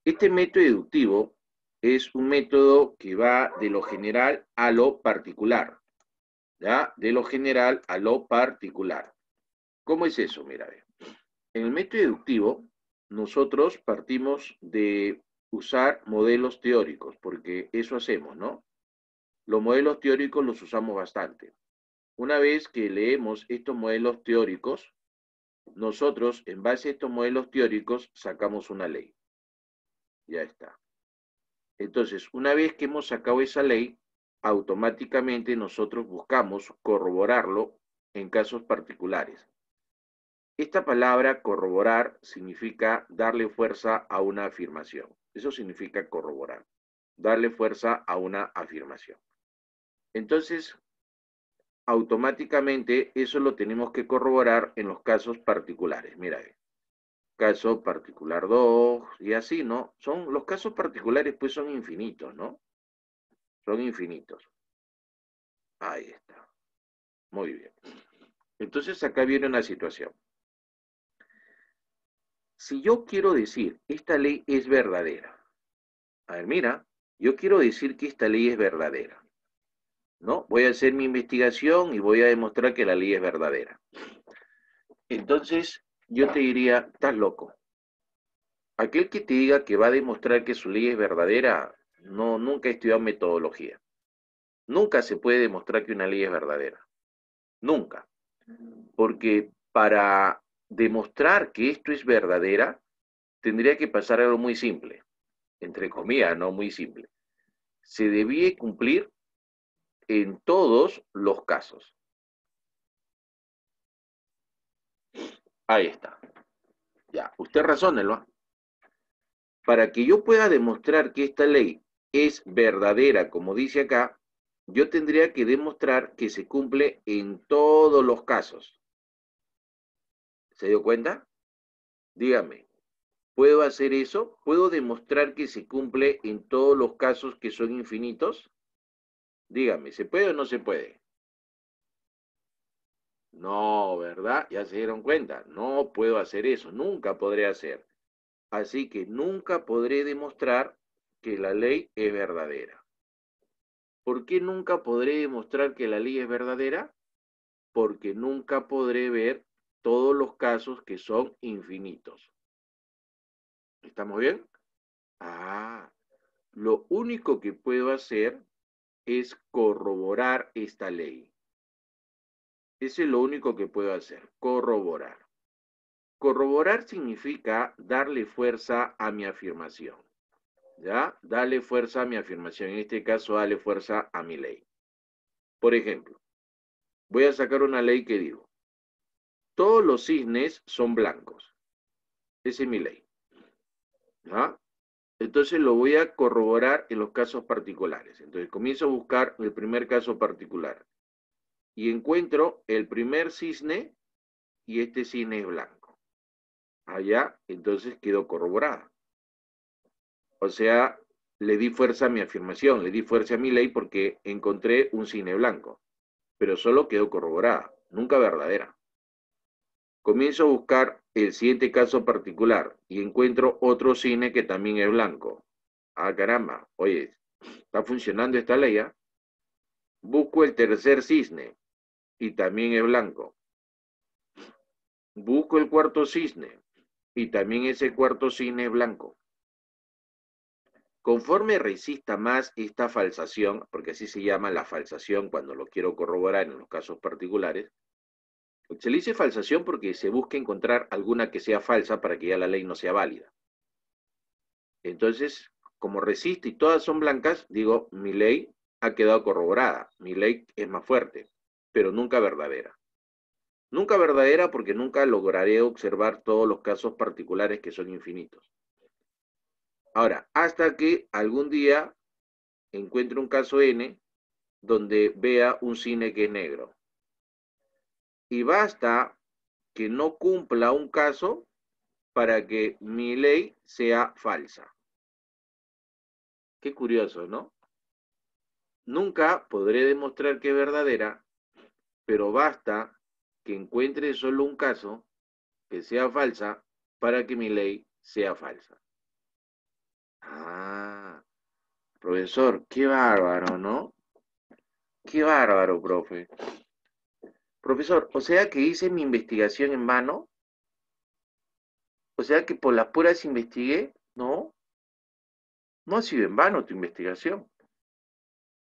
Este método deductivo es un método que va de lo general a lo particular, ¿ya? De lo general a lo particular. ¿Cómo es eso? Mira, en el método deductivo, nosotros partimos de usar modelos teóricos, porque eso hacemos, ¿no? Los modelos teóricos los usamos bastante. Una vez que leemos estos modelos teóricos, nosotros, en base a estos modelos teóricos, sacamos una ley. Ya está. Entonces, una vez que hemos sacado esa ley, automáticamente nosotros buscamos corroborarlo en casos particulares. Esta palabra corroborar significa darle fuerza a una afirmación. Eso significa corroborar, darle fuerza a una afirmación. Entonces, automáticamente eso lo tenemos que corroborar en los casos particulares. Mira, caso particular 2 y así, ¿no? Los casos particulares pues son infinitos, ¿no? Son infinitos. Ahí está. Muy bien. Entonces acá viene una situación. Si yo quiero decir, esta ley es verdadera. A ver, mira, yo quiero decir que esta ley es verdadera, ¿no? Voy a hacer mi investigación y voy a demostrar que la ley es verdadera. Entonces, yo te diría, estás loco. Aquel que te diga que va a demostrar que su ley es verdadera, no, nunca ha estudiado metodología. Nunca se puede demostrar que una ley es verdadera. Nunca. Porque para demostrar que esto es verdadera, tendría que pasar algo muy simple. Entre comillas, no muy simple. Se debía cumplir en todos los casos. Ahí está. Ya, usted razónelo. Para que yo pueda demostrar que esta ley es verdadera, como dice acá, yo tendría que demostrar que se cumple en todos los casos. ¿Se dio cuenta? Dígame, ¿puedo hacer eso? ¿Puedo demostrar que se cumple en todos los casos que son infinitos? Dígame, ¿se puede o no se puede? No, ¿verdad? Ya se dieron cuenta. No puedo hacer eso, nunca podré hacer. Así que nunca podré demostrar que la ley es verdadera. ¿Por qué nunca podré demostrar que la ley es verdadera? Porque nunca podré ver todos los casos que son infinitos. ¿Estamos bien? Ah, lo único que puedo hacer es corroborar esta ley. Ese es lo único que puedo hacer, corroborar. Corroborar significa darle fuerza a mi afirmación, ¿ya? Darle fuerza a mi afirmación. En este caso, darle fuerza a mi ley. Por ejemplo, voy a sacar una ley que digo, todos los cisnes son blancos. Esa es mi ley, ¿ya? Entonces lo voy a corroborar en los casos particulares. Entonces comienzo a buscar el primer caso particular y encuentro el primer cisne y este cisne es blanco. Allá, entonces quedó corroborada. O sea, le di fuerza a mi afirmación, le di fuerza a mi ley porque encontré un cisne blanco, pero solo quedó corroborada, nunca verdadera. Comienzo a buscar el siguiente caso particular y encuentro otro cisne que también es blanco. Ah, caramba, oye, ¿está funcionando esta ley? ¿Ah? Busco el tercer cisne y también es blanco. Busco el cuarto cisne y también ese cuarto cisne es blanco. Conforme resista más esta falsación, porque así se llama la falsación cuando lo quiero corroborar en los casos particulares, se le dice falsación porque se busca encontrar alguna que sea falsa para que ya la ley no sea válida. Entonces, como resiste y todas son blancas, digo, mi ley ha quedado corroborada, mi ley es más fuerte, pero nunca verdadera. Nunca verdadera porque nunca lograré observar todos los casos particulares que son infinitos. Ahora, hasta que algún día encuentre un caso N donde vea un cisne que es negro. Y basta que no cumpla un caso para que mi ley sea falsa. Qué curioso, ¿no? Nunca podré demostrar que es verdadera, pero basta que encuentre solo un caso que sea falsa para que mi ley sea falsa. Ah, profesor, qué bárbaro, ¿no? Qué bárbaro, profe. Profesor, o sea que hice mi investigación en vano, o sea que por las puras investigué, no, no ha sido en vano tu investigación.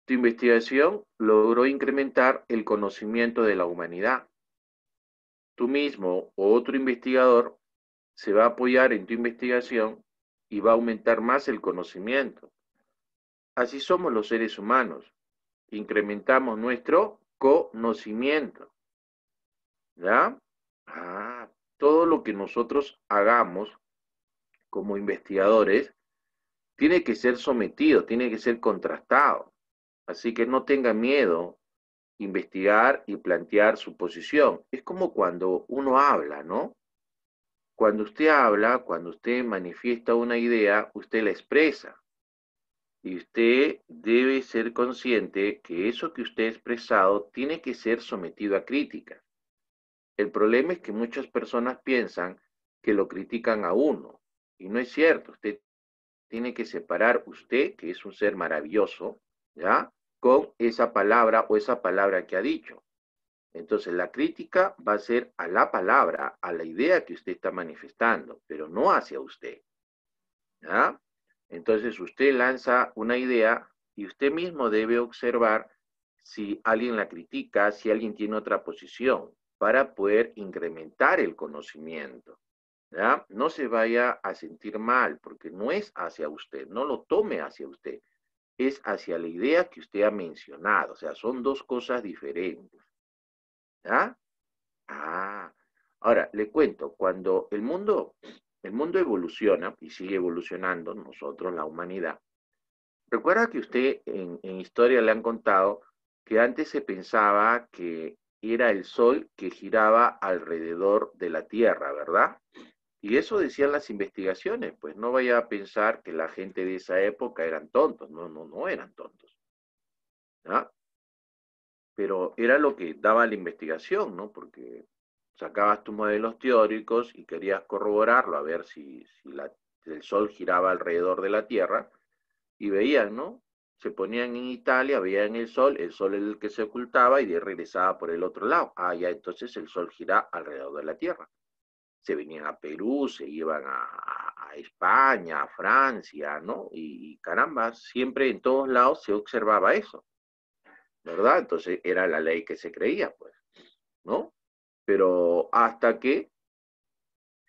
Tu investigación logró incrementar el conocimiento de la humanidad. Tú mismo o otro investigador se va a apoyar en tu investigación y va a aumentar más el conocimiento. Así somos los seres humanos. Incrementamos nuestro conocimiento. ¿Ya? Ah, todo lo que nosotros hagamos como investigadores tiene que ser sometido, tiene que ser contrastado. Así que no tenga miedo investigar y plantear su posición. Es como cuando uno habla, ¿no? Cuando usted habla, cuando usted manifiesta una idea, usted la expresa. Y usted debe ser consciente que eso que usted ha expresado tiene que ser sometido a crítica. El problema es que muchas personas piensan que lo critican a uno. Y no es cierto. Usted tiene que separar usted, que es un ser maravilloso, ¿ya? Con esa palabra o esa palabra que ha dicho. Entonces la crítica va a ser a la palabra, a la idea que usted está manifestando, pero no hacia usted. ¿Ya? Entonces usted lanza una idea y usted mismo debe observar si alguien la critica, si alguien tiene otra posición, para poder incrementar el conocimiento. ¿Ya? No se vaya a sentir mal, porque no es hacia usted, no lo tome hacia usted, es hacia la idea que usted ha mencionado, o sea, son dos cosas diferentes. ¿Ya? Ah, ahora le cuento, cuando el mundo evoluciona y sigue evolucionando, nosotros, la humanidad, recuerda que usted en historia le han contado que antes se pensaba que era el Sol que giraba alrededor de la Tierra, ¿verdad? Y eso decían las investigaciones, pues no vaya a pensar que la gente de esa época eran tontos, no eran tontos, ¿ah? Pero era lo que daba la investigación, ¿no? Porque sacabas tus modelos teóricos y querías corroborarlo, a ver si el Sol giraba alrededor de la Tierra, y veían, ¿no? Se ponían en Italia, veían el Sol era el que se ocultaba y de regresaba por el otro lado. Ah, ya, entonces el Sol gira alrededor de la Tierra. Se venían a Perú, se iban a España, a Francia, ¿no? Y caramba, siempre en todos lados se observaba eso, ¿verdad? Entonces era la ley que se creía, pues, ¿no? Pero hasta que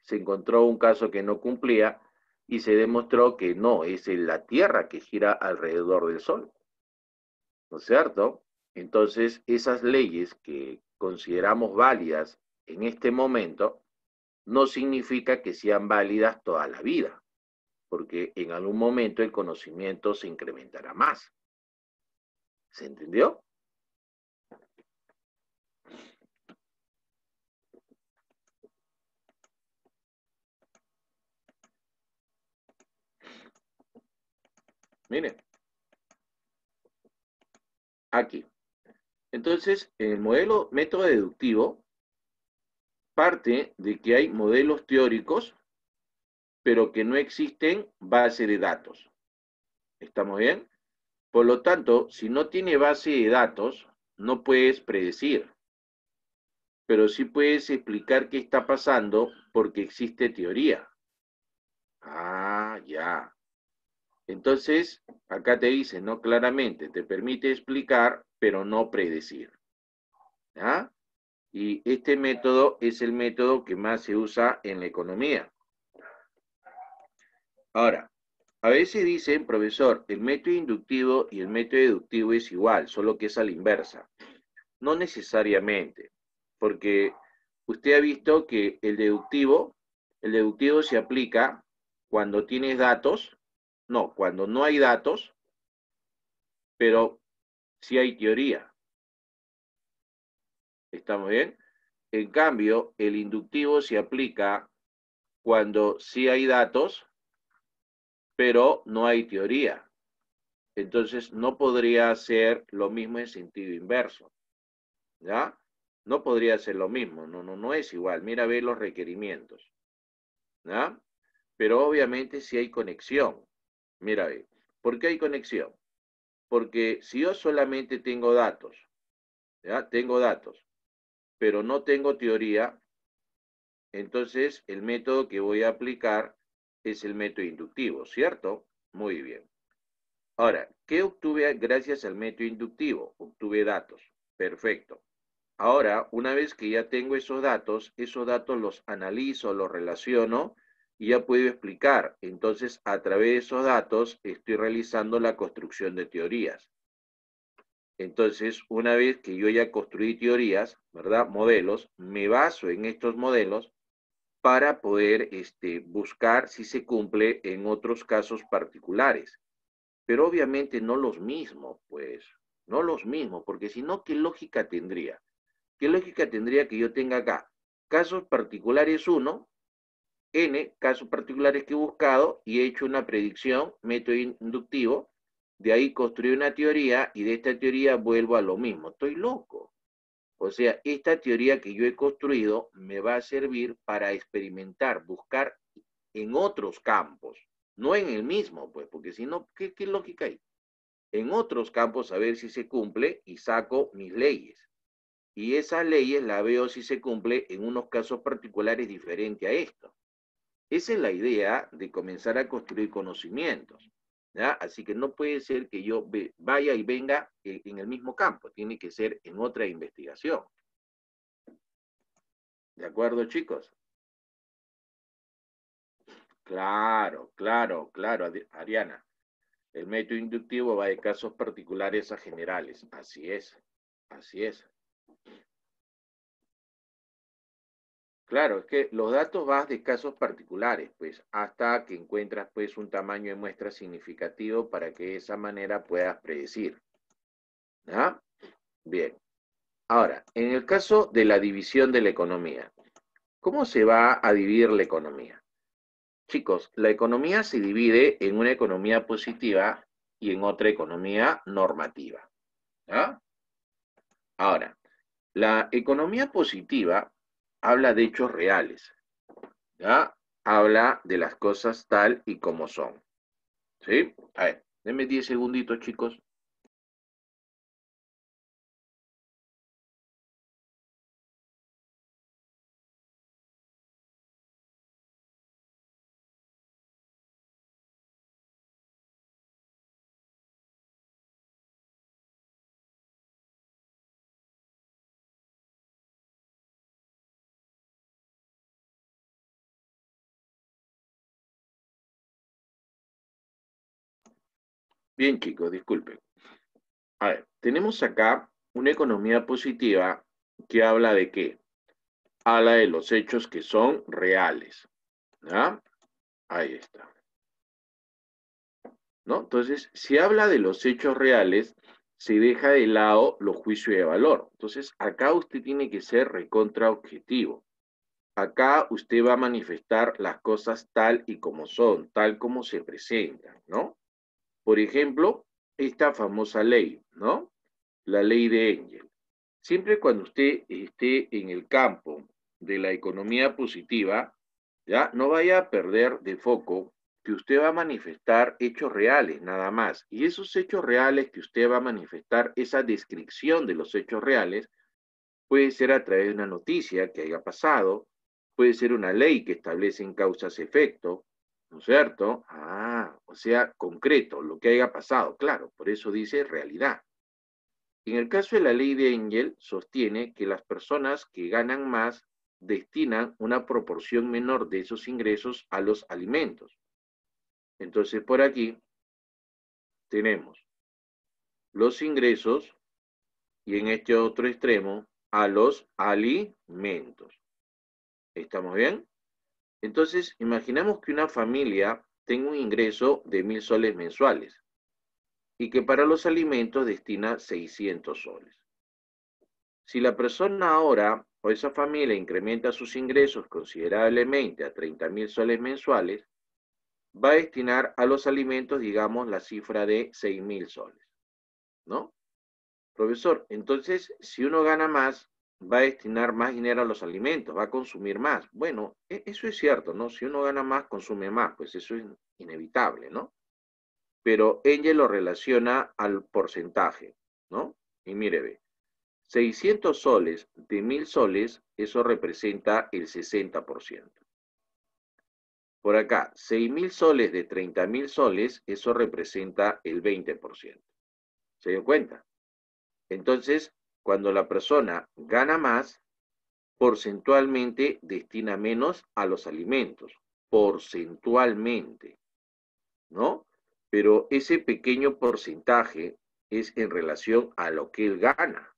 se encontró un caso que no cumplía y se demostró que no, es la Tierra que gira alrededor del Sol, ¿no es cierto? Entonces, esas leyes que consideramos válidas en este momento no significa que sean válidas toda la vida, porque en algún momento el conocimiento se incrementará más. ¿Se entendió? Miren, aquí. Entonces, el modelo método deductivo parte de que hay modelos teóricos, pero que no existen base de datos. ¿Estamos bien? Por lo tanto, si no tiene base de datos, no puedes predecir, pero sí puedes explicar qué está pasando porque existe teoría. Ah, ya. Entonces, acá te dice, ¿no? Claramente, te permite explicar, pero no predecir. ¿Ya? Y este método es el método que más se usa en la economía. Ahora, a veces dicen, profesor, el método inductivo y el método deductivo es igual, solo que es a la inversa. No necesariamente, porque usted ha visto que el deductivo se aplica cuando tienes datos, no, cuando no hay datos, pero sí hay teoría. ¿Estamos bien? En cambio, el inductivo se aplica cuando sí hay datos, pero no hay teoría. Entonces, no podría ser lo mismo en sentido inverso, ¿ya? No podría ser lo mismo, no es igual. Mira, ve los requerimientos, ¿ya? Pero obviamente sí hay conexión. Mira, ve, ¿por qué hay conexión? Porque si yo solamente tengo datos, ¿ya? Tengo datos, pero no tengo teoría, entonces el método que voy a aplicar es el método inductivo, ¿cierto? Muy bien. Ahora, ¿qué obtuve gracias al método inductivo? Obtuve datos. Perfecto. Ahora, una vez que ya tengo esos datos los analizo, los relaciono y ya puedo explicar. Entonces, a través de esos datos estoy realizando la construcción de teorías. Entonces, una vez que yo ya construí teorías, ¿verdad? Modelos, me baso en estos modelos para poder buscar si se cumple en otros casos particulares. Pero obviamente no los mismos, pues, no los mismos, porque si no, ¿qué lógica tendría? ¿Qué lógica tendría que yo tenga acá? Casos particulares uno, N, casos particulares que he buscado y he hecho una predicción, método inductivo, de ahí construí una teoría y de esta teoría vuelvo a lo mismo. Estoy loco. O sea, esta teoría que yo he construido me va a servir para experimentar, buscar en otros campos, no en el mismo, pues, porque si no, ¿qué lógica hay? En otros campos a ver si se cumple y saco mis leyes. Y esas leyes las veo si se cumple en unos casos particulares diferentes a esto. Esa es la idea de comenzar a construir conocimientos, ¿ya? Así que no puede ser que yo vaya y venga en el mismo campo, tiene que ser en otra investigación. ¿De acuerdo, chicos? Claro, claro, claro, Ariana. El método inductivo va de casos particulares a generales. Así es, así es. Claro, es que los datos van de casos particulares, pues, hasta que encuentras, pues, un tamaño de muestra significativo para que de esa manera puedas predecir. ¿Ah? Bien. Ahora, en el caso de la división de la economía, ¿cómo se va a dividir la economía? Chicos, la economía se divide en una economía positiva y en otra economía normativa. ¿Ah? Ahora, la economía positiva habla de hechos reales, ¿ya? Habla de las cosas tal y como son, ¿sí? A ver, denme 10 segunditos, chicos. Bien, chicos, disculpen. A ver, tenemos acá una economía positiva que habla de qué? Habla de los hechos que son reales. ¿Ya? Ahí está. ¿No? Entonces, si habla de los hechos reales, se deja de lado los juicios de valor. Entonces, acá usted tiene que ser recontra objetivo. Acá usted va a manifestar las cosas tal y como son, tal como se presentan, ¿no? Por ejemplo, esta famosa ley, ¿no? La ley de Engel. Siempre cuando usted esté en el campo de la economía positiva, ya no vaya a perder de foco que usted va a manifestar hechos reales, nada más. Y esos hechos reales que usted va a manifestar, esa descripción de los hechos reales, puede ser a través de una noticia que haya pasado, puede ser una ley que establece en causas-efecto, ¿no es cierto? Ah, o sea, concreto, lo que haya pasado, claro, por eso dice realidad. En el caso de la ley de Engel, sostiene que las personas que ganan más destinan una proporción menor de esos ingresos a los alimentos. Entonces, por aquí tenemos los ingresos y en este otro extremo a los alimentos. ¿Estamos bien? Entonces, imaginamos que una familia tenga un ingreso de 1.000 soles mensuales y que para los alimentos destina 600 soles. Si la persona ahora o esa familia incrementa sus ingresos considerablemente a 30.000 soles mensuales, va a destinar a los alimentos, digamos, la cifra de 6.000 soles, ¿no? Profesor, entonces, si uno gana más, va a destinar más dinero a los alimentos, va a consumir más. Bueno, eso es cierto, ¿no? Si uno gana más, consume más, pues eso es inevitable, ¿no? Pero ella lo relaciona al porcentaje, ¿no? Y mire, ve, 600 soles de 1.000 soles, eso representa el 60%. Por acá, 6.000 soles de 30.000 soles, eso representa el 20%. ¿Se dio cuenta? Entonces, cuando la persona gana más, porcentualmente destina menos a los alimentos, porcentualmente, ¿no? Pero ese pequeño porcentaje es en relación a lo que él gana.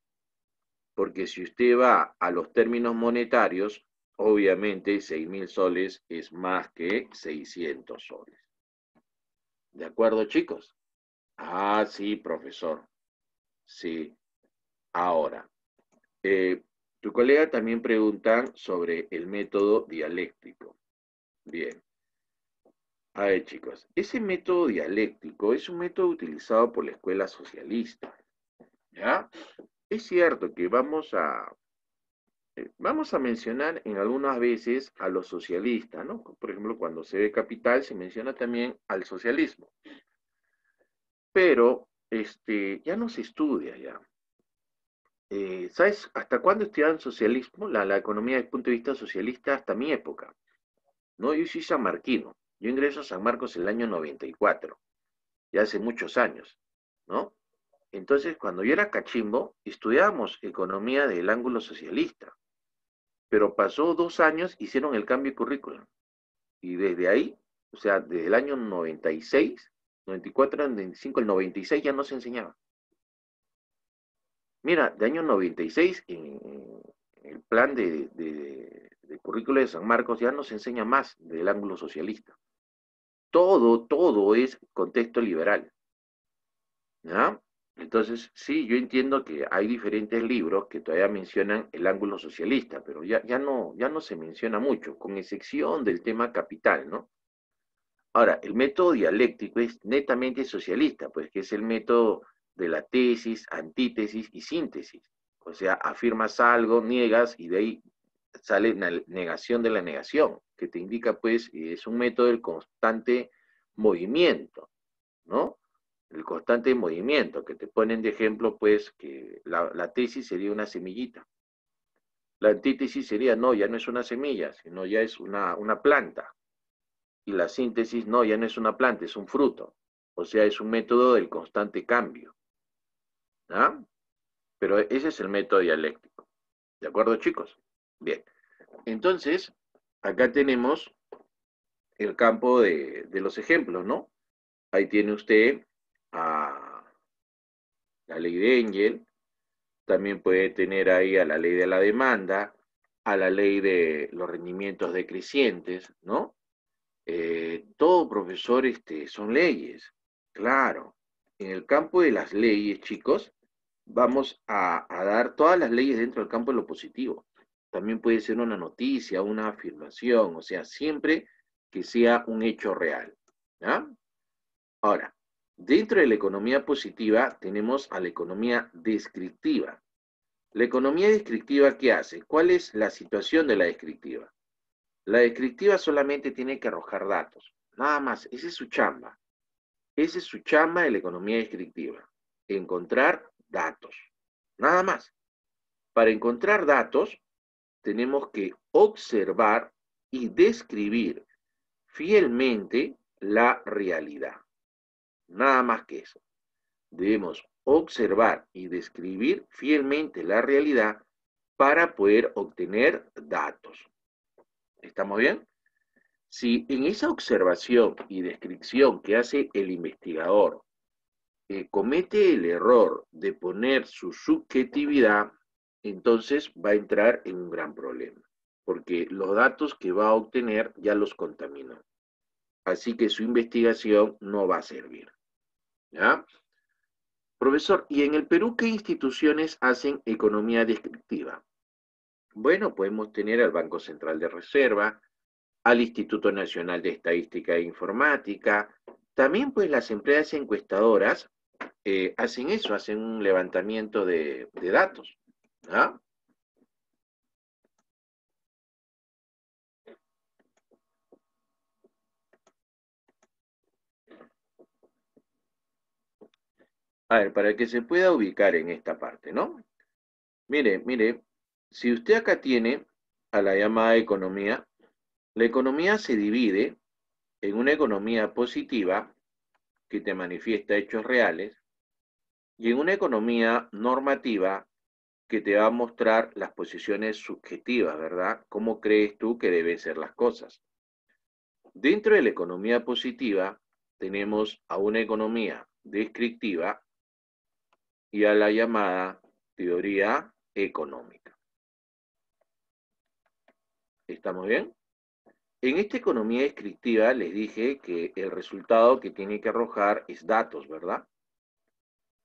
Porque si usted va a los términos monetarios, obviamente 6.000 soles es más que 600 soles. ¿De acuerdo, chicos? Ah, sí, profesor. Sí. Ahora, tu colega también pregunta sobre el método dialéctico. Bien. A ver, chicos, ese método dialéctico es un método utilizado por la escuela socialista. ¿Ya? Es cierto que vamos a mencionar en algunas veces a los socialistas, ¿no? Por ejemplo, cuando se ve Capital se menciona también al socialismo, pero ya no se estudia ya. ¿Sabes hasta cuándo estudiaban socialismo? La economía desde el punto de vista socialista hasta mi época, ¿no? Yo soy sanmarquino, yo ingreso a San Marcos en el año 94, ya hace muchos años, ¿no? Entonces, cuando yo era cachimbo, estudiábamos economía del ángulo socialista, pero pasó 2 años, hicieron el cambio de currículum. Y desde ahí, o sea, desde el año 96, 94, 95, el 96 ya no se enseñaba. Mira, de año 96, en el plan de currículo de San Marcos ya no se enseña más del ángulo socialista. Todo es contexto liberal. ¿Ya? Entonces, sí, yo entiendo que hay diferentes libros que todavía mencionan el ángulo socialista, pero ya no se menciona mucho, con excepción del tema capital, ¿no? Ahora, el método dialéctico es netamente socialista, pues que es el método de la tesis, antítesis y síntesis. O sea, afirmas algo, niegas y de ahí sale la negación de la negación, que te indica, pues, es un método del constante movimiento, ¿no? El constante movimiento, que te ponen de ejemplo, pues, que la tesis sería una semillita. La antítesis sería, no, ya no es una semilla, sino ya es una planta. Y la síntesis, no, ya no es una planta, es un fruto. O sea, es un método del constante cambio. ¿Ah? Pero ese es el método dialéctico. ¿De acuerdo, chicos? Bien. Entonces, acá tenemos el campo de los ejemplos, ¿no? Ahí tiene usted a la ley de Engel, también puede tener ahí a la ley de la demanda, a la ley de los rendimientos decrecientes, ¿no? Todo, profesor, son leyes, claro. En el campo de las leyes, chicos, vamos a dar todas las leyes dentro del campo de lo positivo. También puede ser una noticia, una afirmación, o sea, siempre que sea un hecho real, ¿ya? Ahora, dentro de la economía positiva tenemos a la economía descriptiva. La economía descriptiva, ¿qué hace? ¿Cuál es la situación de la descriptiva? La descriptiva solamente tiene que arrojar datos, nada más, esa es su chamba. Esa es su chamba de la economía descriptiva, encontrar datos, nada más. Para encontrar datos, tenemos que observar y describir fielmente la realidad, nada más que eso. Debemos observar y describir fielmente la realidad para poder obtener datos. ¿Estamos bien? Si en esa observación y descripción que hace el investigador comete el error de poner su subjetividad, entonces va a entrar en un gran problema, porque los datos que va a obtener ya los contaminó. Así que su investigación no va a servir. ¿Ya? Profesor, ¿y en el Perú qué instituciones hacen economía descriptiva? Bueno, podemos tener al Banco Central de Reserva, al Instituto Nacional de Estadística e Informática. También pues las empresas encuestadoras hacen eso, hacen un levantamiento de datos. ¿Ah? A ver, para que se pueda ubicar en esta parte, ¿no? Mire, mire, si usted acá tiene a la llamada economía, la economía se divide en una economía positiva que te manifiesta hechos reales y en una economía normativa que te va a mostrar las posiciones subjetivas, ¿verdad? ¿Cómo crees tú que deben ser las cosas? Dentro de la economía positiva tenemos a una economía descriptiva y a la llamada teoría económica. ¿Estamos bien? En esta economía descriptiva les dije que el resultado que tiene que arrojar es datos, ¿verdad?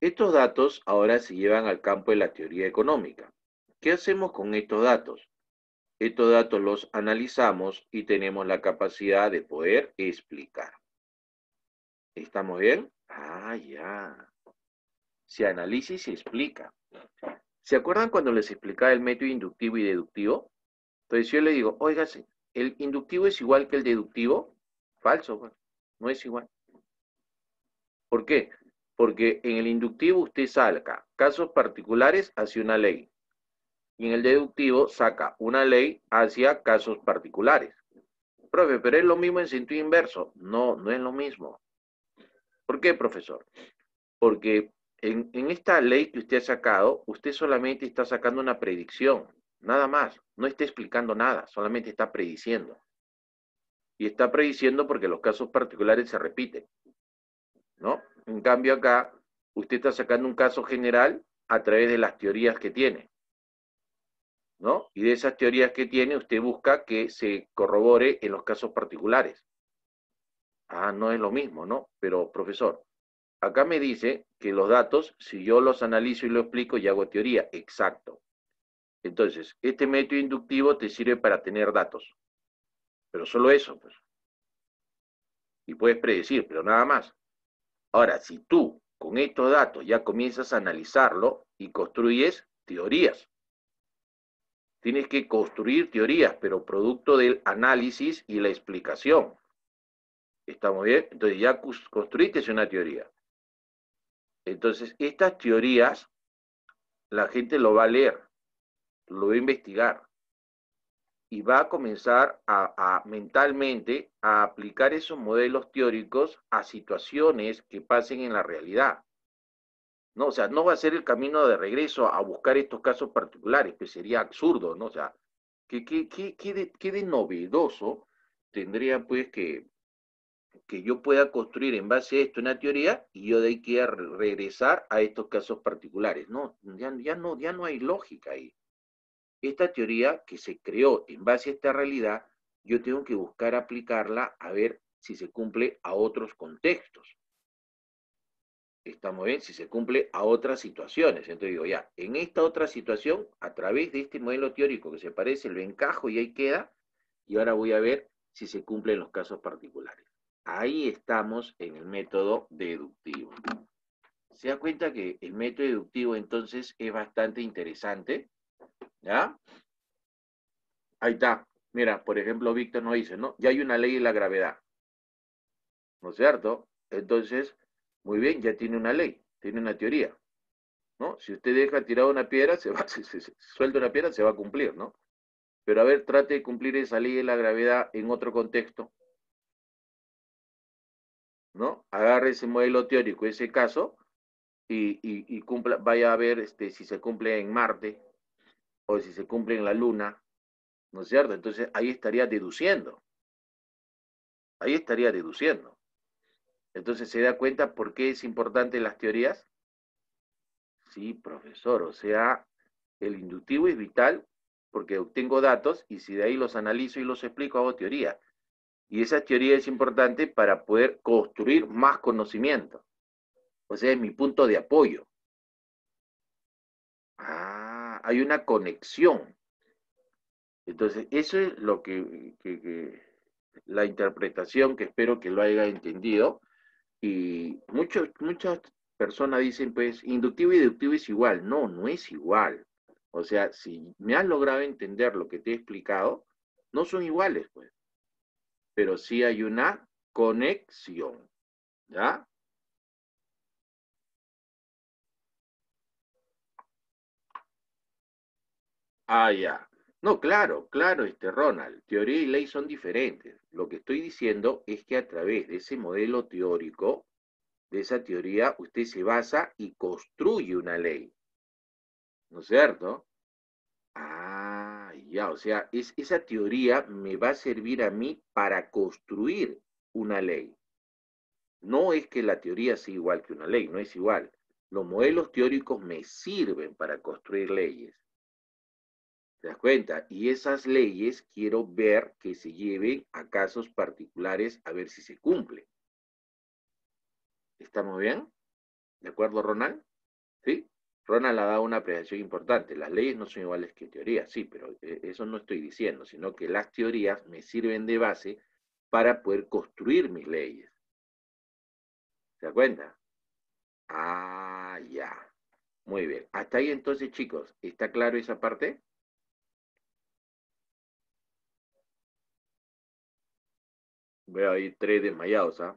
Estos datos ahora se llevan al campo de la teoría económica. ¿Qué hacemos con estos datos? Estos datos los analizamos y tenemos la capacidad de poder explicar. ¿Estamos bien? Ah, ya. Se analiza y se explica. ¿Se acuerdan cuando les explicaba el método inductivo y deductivo? Entonces yo le digo, óigase, ¿el inductivo es igual que el deductivo? Falso, pues, no es igual. ¿Por qué? Porque en el inductivo usted saca casos particulares hacia una ley. Y en el deductivo saca una ley hacia casos particulares. Profe, pero es lo mismo en sentido inverso. No, no es lo mismo. ¿Por qué, profesor? Porque en esta ley que usted ha sacado, usted solamente está sacando una predicción, nada más. No está explicando nada, solamente está prediciendo. Y está prediciendo porque los casos particulares se repiten, ¿no? En cambio acá, usted está sacando un caso general a través de las teorías que tiene, ¿no? Y de esas teorías que tiene, usted busca que se corrobore en los casos particulares. Ah, no es lo mismo, ¿no? Pero, profesor, acá me dice que los datos, si yo los analizo y lo explico, y hago teoría. Exacto. Entonces, este método inductivo te sirve para tener datos. Pero solo eso, pues. Y puedes predecir, pero nada más. Ahora, si tú con estos datos ya comienzas a analizarlo y construyes teorías, tienes que construir teorías, pero producto del análisis y la explicación. ¿Estamos bien? Entonces ya construiste una teoría. Entonces, estas teorías, la gente lo va a leer, lo va a investigar y va a comenzar a mentalmente a aplicar esos modelos teóricos a situaciones que pasen en la realidad. ¿No? O sea, no va a ser el camino de regreso a buscar estos casos particulares, que sería absurdo, ¿no? O sea, ¿qué de novedoso tendría pues que que yo pueda construir en base a esto una teoría y yo de ahí quiera regresar a estos casos particulares. No, ya no hay lógica ahí. Esta teoría que se creó en base a esta realidad, yo tengo que buscar aplicarla a ver si se cumple a otros contextos. Estamos bien, si se cumple a otras situaciones. Entonces digo, ya, en esta otra situación, a través de este modelo teórico que se parece, lo encajo y ahí queda, y ahora voy a ver si se cumplen los casos particulares. Ahí estamos en el método deductivo. Se da cuenta que el método deductivo entonces es bastante interesante, ¿ya? Ahí está. Mira, por ejemplo, Víctor nos dice, ¿no? Ya hay una ley de la gravedad, ¿no es cierto? Entonces, muy bien, ya tiene una ley, tiene una teoría, ¿no? Si usted deja tirada una piedra, se suelta una piedra, se va a cumplir, ¿no? Pero a ver, trate de cumplir esa ley de la gravedad en otro contexto, ¿no? Agarre ese modelo teórico, ese caso, y cumpla, vaya a ver si se cumple en Marte o si se cumple en la Luna, ¿no es cierto? Entonces ahí estaría deduciendo, ahí estaría deduciendo. Entonces se da cuenta por qué es importante las teorías. Sí, profesor, o sea, el inductivo es vital porque obtengo datos y si de ahí los analizo y los explico, hago teoría. Y esa teoría es importante para poder construir más conocimiento. O sea, es mi punto de apoyo. Ah, hay una conexión. Entonces, eso es lo que la interpretación que espero que lo haya entendido. Y muchas personas dicen, pues, inductivo y deductivo es igual. No, no es igual. O sea, si me has logrado entender lo que te he explicado, no son iguales, pues. Pero sí hay una conexión, ¿ya? Ah, ya. No, claro, claro, Ronald. Teoría y ley son diferentes. Lo que estoy diciendo es que a través de ese modelo teórico, de esa teoría, usted se basa y construye una ley, ¿no es cierto? Ah, ya, o sea, esa teoría me va a servir a mí para construir una ley. No es que la teoría sea igual que una ley, no es igual. Los modelos teóricos me sirven para construir leyes. ¿Te das cuenta? Y esas leyes quiero ver que se lleven a casos particulares a ver si se cumple. ¿Estamos bien? ¿De acuerdo, Ronald? ¿Sí? Ronald ha dado una apreciación importante. Las leyes no son iguales que teorías, sí, pero eso no estoy diciendo, sino que las teorías me sirven de base para poder construir mis leyes. ¿Se da cuenta? Ah, ya. Muy bien. Hasta ahí entonces, chicos. ¿Está claro esa parte? Veo ahí tres desmayados, ¿ah?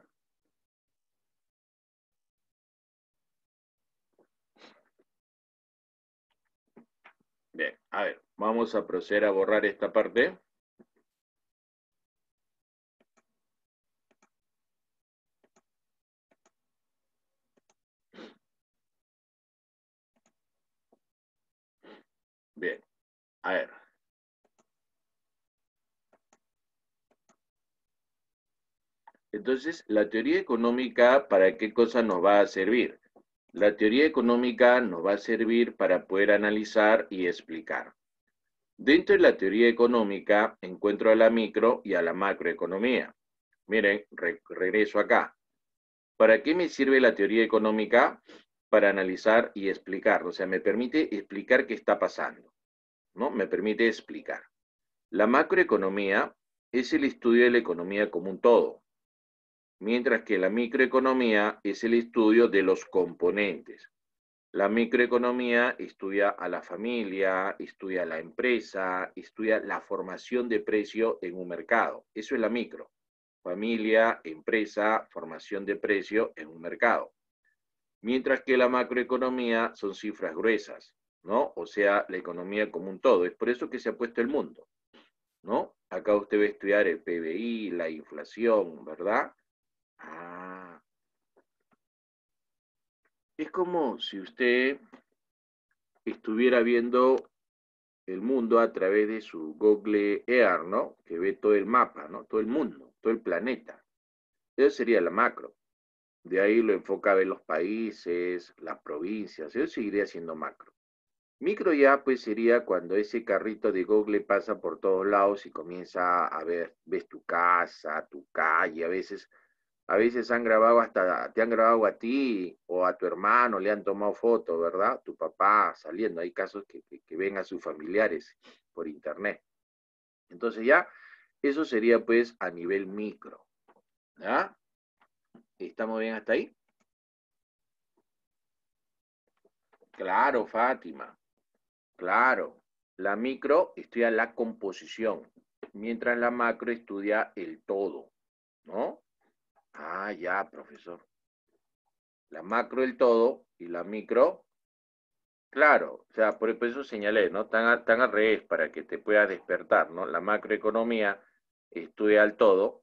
Bien, a ver, vamos a proceder a borrar esta parte. Bien, a ver. Entonces, la teoría económica, ¿para qué cosa nos va a servir? La teoría económica nos va a servir para poder analizar y explicar. Dentro de la teoría económica encuentro a la micro y a la macroeconomía. Miren, regreso acá. ¿Para qué me sirve la teoría económica? Para analizar y explicar. O sea, me permite explicar qué está pasando, ¿no? Me permite explicar. La macroeconomía es el estudio de la economía como un todo, mientras que la microeconomía es el estudio de los componentes. La microeconomía estudia a la familia, estudia a la empresa, estudia la formación de precio en un mercado. Eso es la micro. Familia, empresa, formación de precio en un mercado. Mientras que la macroeconomía son cifras gruesas, ¿no? O sea, la economía como un todo. Es por eso que se ha puesto el mundo, ¿no? Acá usted va a estudiar el PBI, la inflación, ¿verdad? Ah, es como si usted estuviera viendo el mundo a través de su Google Earth, ¿no? Que ve todo el mapa, ¿no? Todo el mundo, todo el planeta. Eso sería la macro. De ahí lo enfoca a ver los países, las provincias. Eso seguiría siendo macro. Micro ya pues sería cuando ese carrito de Google pasa por todos lados y comienza a ver, ves tu casa, tu calle, a veces han grabado hasta, te han grabado a ti o a tu hermano, le han tomado fotos, ¿verdad? Tu papá saliendo, hay casos que ven a sus familiares por internet. Entonces ya, eso sería pues a nivel micro, ¿ya? ¿Estamos bien hasta ahí? Claro, Fátima, claro. La micro estudia la composición, mientras la macro estudia el todo, ¿no? Ah, ya, profesor. La macro el todo y la micro, claro. O sea, por eso señalé, ¿no? Tan al revés para que te puedas despertar, ¿no? La macroeconomía estudia el todo,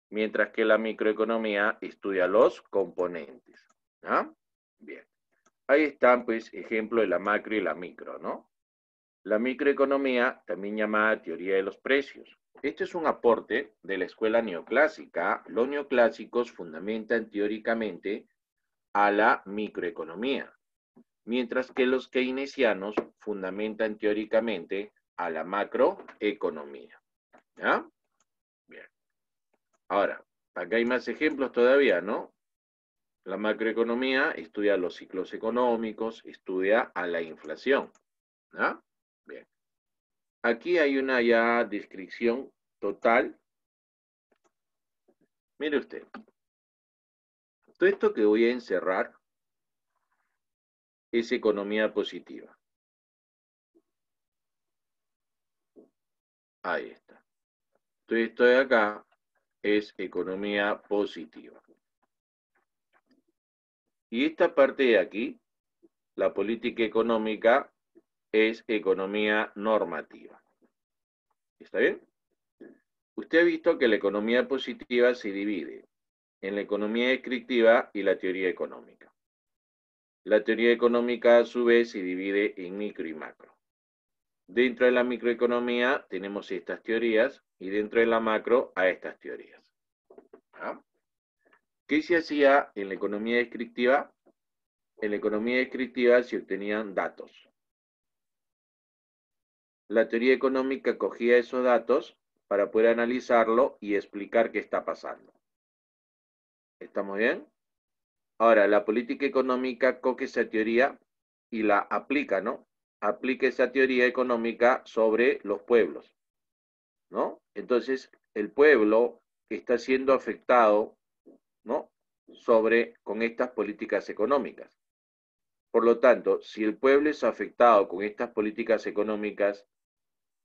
mientras que la microeconomía estudia los componentes. ¿Ah? Bien. Ahí están, pues, ejemplos de la macro y la micro, ¿no? La microeconomía, también llamada teoría de los precios. Este es un aporte de la escuela neoclásica. Los neoclásicos fundamentan teóricamente a la microeconomía, mientras que los keynesianos fundamentan teóricamente a la macroeconomía. ¿Ya? Bien. Ahora, acá hay más ejemplos todavía, ¿no? La macroeconomía estudia los ciclos económicos, estudia a la inflación. ¿Ya? Bien. Aquí hay una ya descripción total. Mire usted, todo esto que voy a encerrar es economía positiva. Ahí está. Todo esto de acá es economía positiva. Y esta parte de aquí, la política económica, es economía normativa. ¿Está bien? Usted ha visto que la economía positiva se divide en la economía descriptiva y la teoría económica. La teoría económica, a su vez, se divide en micro y macro. Dentro de la microeconomía tenemos estas teorías y dentro de la macro a estas teorías. ¿Ah? ¿Qué se hacía en la economía descriptiva? En la economía descriptiva se obtenían datos. La teoría económica cogía esos datos para poder analizarlo y explicar qué está pasando. ¿Estamos bien? Ahora, la política económica coge esa teoría y la aplica, ¿no? Aplica esa teoría económica sobre los pueblos, ¿no? Entonces, el pueblo está siendo afectado, ¿no? Con estas políticas económicas. Por lo tanto, si el pueblo es afectado con estas políticas económicas,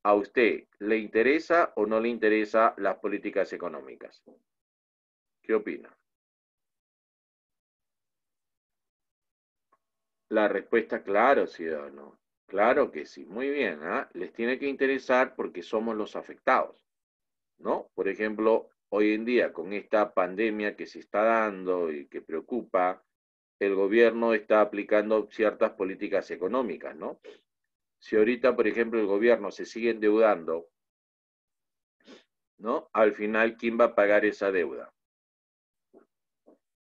¿a usted le interesa o no le interesa las políticas económicas? ¿Qué opina? La respuesta, claro, ciudadano. Claro que sí. Muy bien, ¿ah? Les tiene que interesar porque somos los afectados, ¿no? Por ejemplo, hoy en día, con esta pandemia que se está dando y que preocupa, el gobierno está aplicando ciertas políticas económicas, ¿no? Si ahorita, por ejemplo, el gobierno se sigue endeudando, ¿no? Al final, ¿quién va a pagar esa deuda?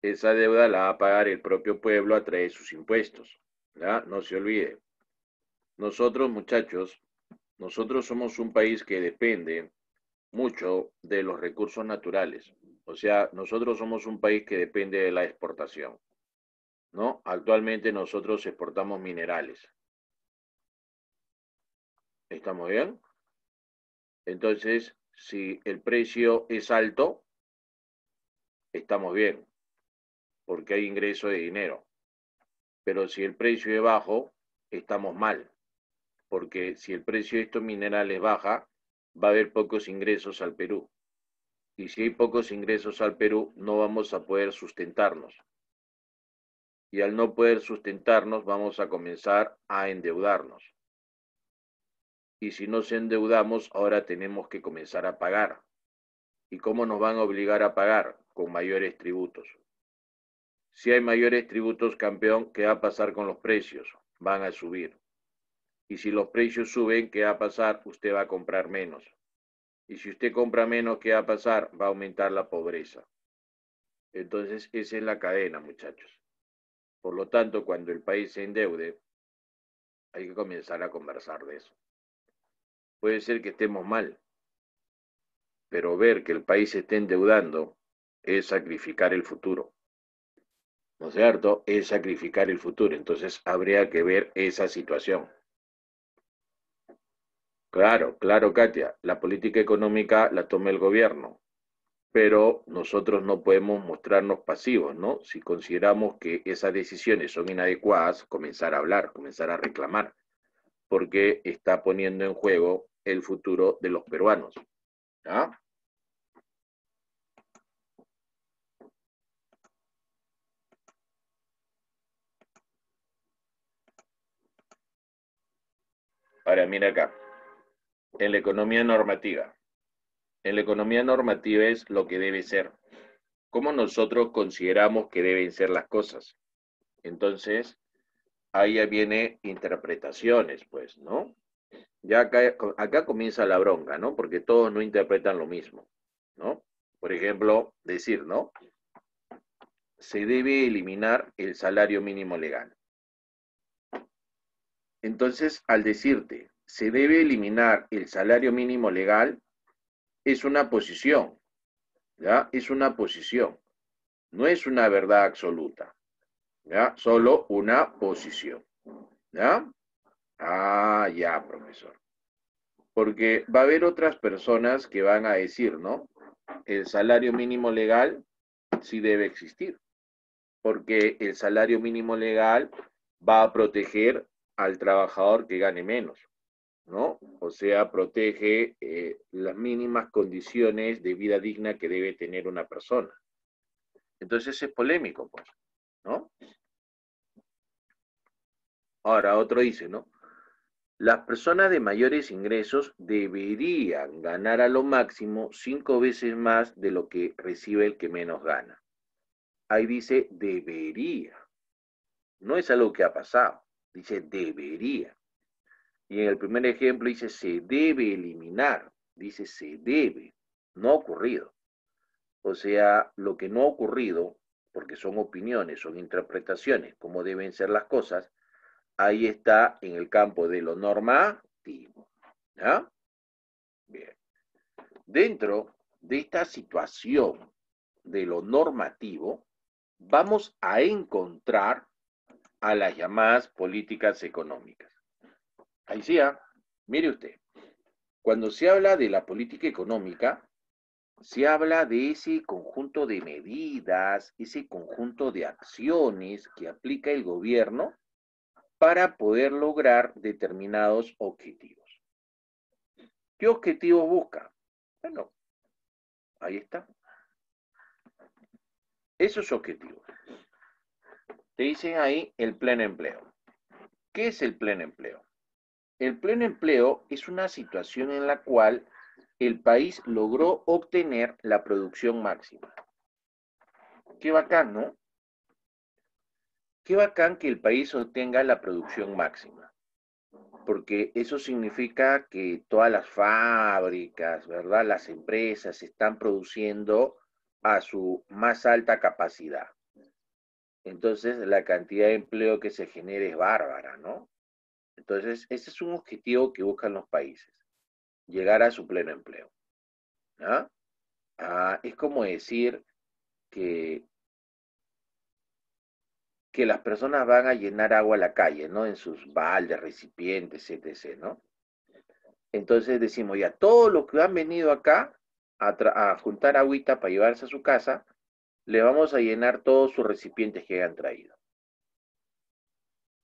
Esa deuda la va a pagar el propio pueblo a través de sus impuestos, ¿ya? No se olvide. Nosotros, muchachos, nosotros somos un país que depende mucho de los recursos naturales. O sea, nosotros somos un país que depende de la exportación, ¿no? Actualmente nosotros exportamos minerales. ¿Estamos bien? Entonces, si el precio es alto, estamos bien, porque hay ingreso de dinero. Pero si el precio es bajo, estamos mal, porque si el precio de estos minerales baja, va a haber pocos ingresos al Perú. Y si hay pocos ingresos al Perú, no vamos a poder sustentarnos. Y al no poder sustentarnos, vamos a comenzar a endeudarnos. Y si nos endeudamos, ahora tenemos que comenzar a pagar. ¿Y cómo nos van a obligar a pagar? Con mayores tributos. Si hay mayores tributos, campeón, ¿qué va a pasar con los precios? Van a subir. Y si los precios suben, ¿qué va a pasar? Usted va a comprar menos. Y si usted compra menos, ¿qué va a pasar? Va a aumentar la pobreza. Entonces, esa es la cadena, muchachos. Por lo tanto, cuando el país se endeude, hay que comenzar a conversar de eso. Puede ser que estemos mal, pero ver que el país se esté endeudando es sacrificar el futuro, ¿no es cierto? Es sacrificar el futuro. Entonces, habría que ver esa situación. Claro, claro, Katia, la política económica la toma el gobierno, pero nosotros no podemos mostrarnos pasivos, ¿no? Si consideramos que esas decisiones son inadecuadas, comenzar a hablar, comenzar a reclamar, porque está poniendo en juego el futuro de los peruanos. ¿Ah? Ahora, mira acá, en la economía normativa. En la economía normativa es lo que debe ser. ¿Cómo nosotros consideramos que deben ser las cosas? Entonces, ahí ya viene interpretaciones, pues, ¿no? Ya acá comienza la bronca, ¿no? Porque todos no interpretan lo mismo, ¿no? Por ejemplo, decir, ¿no? Se debe eliminar el salario mínimo legal. Entonces, al decirte, se debe eliminar el salario mínimo legal, es una posición, ¿ya? Es una posición, no es una verdad absoluta, ¿ya? Solo una posición, ¿ya? Ah, ya, profesor. Porque va a haber otras personas que van a decir, ¿no? El salario mínimo legal sí debe existir, porque el salario mínimo legal va a proteger al trabajador que gane menos, ¿no? O sea, protege las mínimas condiciones de vida digna que debe tener una persona. Entonces es polémico, pues, ¿no? Ahora, otro dice, ¿no? Las personas de mayores ingresos deberían ganar a lo máximo 5 veces más de lo que recibe el que menos gana. Ahí dice debería. No es algo que ha pasado. Dice debería. Y en el primer ejemplo dice se debe eliminar. Dice se debe. No ha ocurrido. O sea, lo que no ha ocurrido, porque son opiniones, son interpretaciones, cómo deben ser las cosas, ahí está en el campo de lo normativo. ¿Ya? Bien. Dentro de esta situación de lo normativo, vamos a encontrar a las llamadas políticas económicas. Ahí sí, mire usted, cuando se habla de la política económica, se habla de ese conjunto de medidas, ese conjunto de acciones que aplica el gobierno para poder lograr determinados objetivos. ¿Qué objetivo busca? Bueno, ahí está. Esos objetivos. Te dicen ahí el pleno empleo. ¿Qué es el pleno empleo? El pleno empleo es una situación en la cual el país logró obtener la producción máxima. Qué bacán, ¿no? Qué bacán que el país obtenga la producción máxima, porque eso significa que todas las fábricas, ¿verdad? Las empresas están produciendo a su más alta capacidad. Entonces, la cantidad de empleo que se genera es bárbara, ¿no? Entonces, ese es un objetivo que buscan los países, llegar a su pleno empleo. ¿Ah? Es como decir que, que las personas van a llenar agua a la calle, ¿no? En sus baldes, recipientes, etc., ¿no? Entonces decimos, ya, todos los que han venido acá a juntar agüita para llevarse a su casa, le vamos a llenar todos sus recipientes que hayan traído.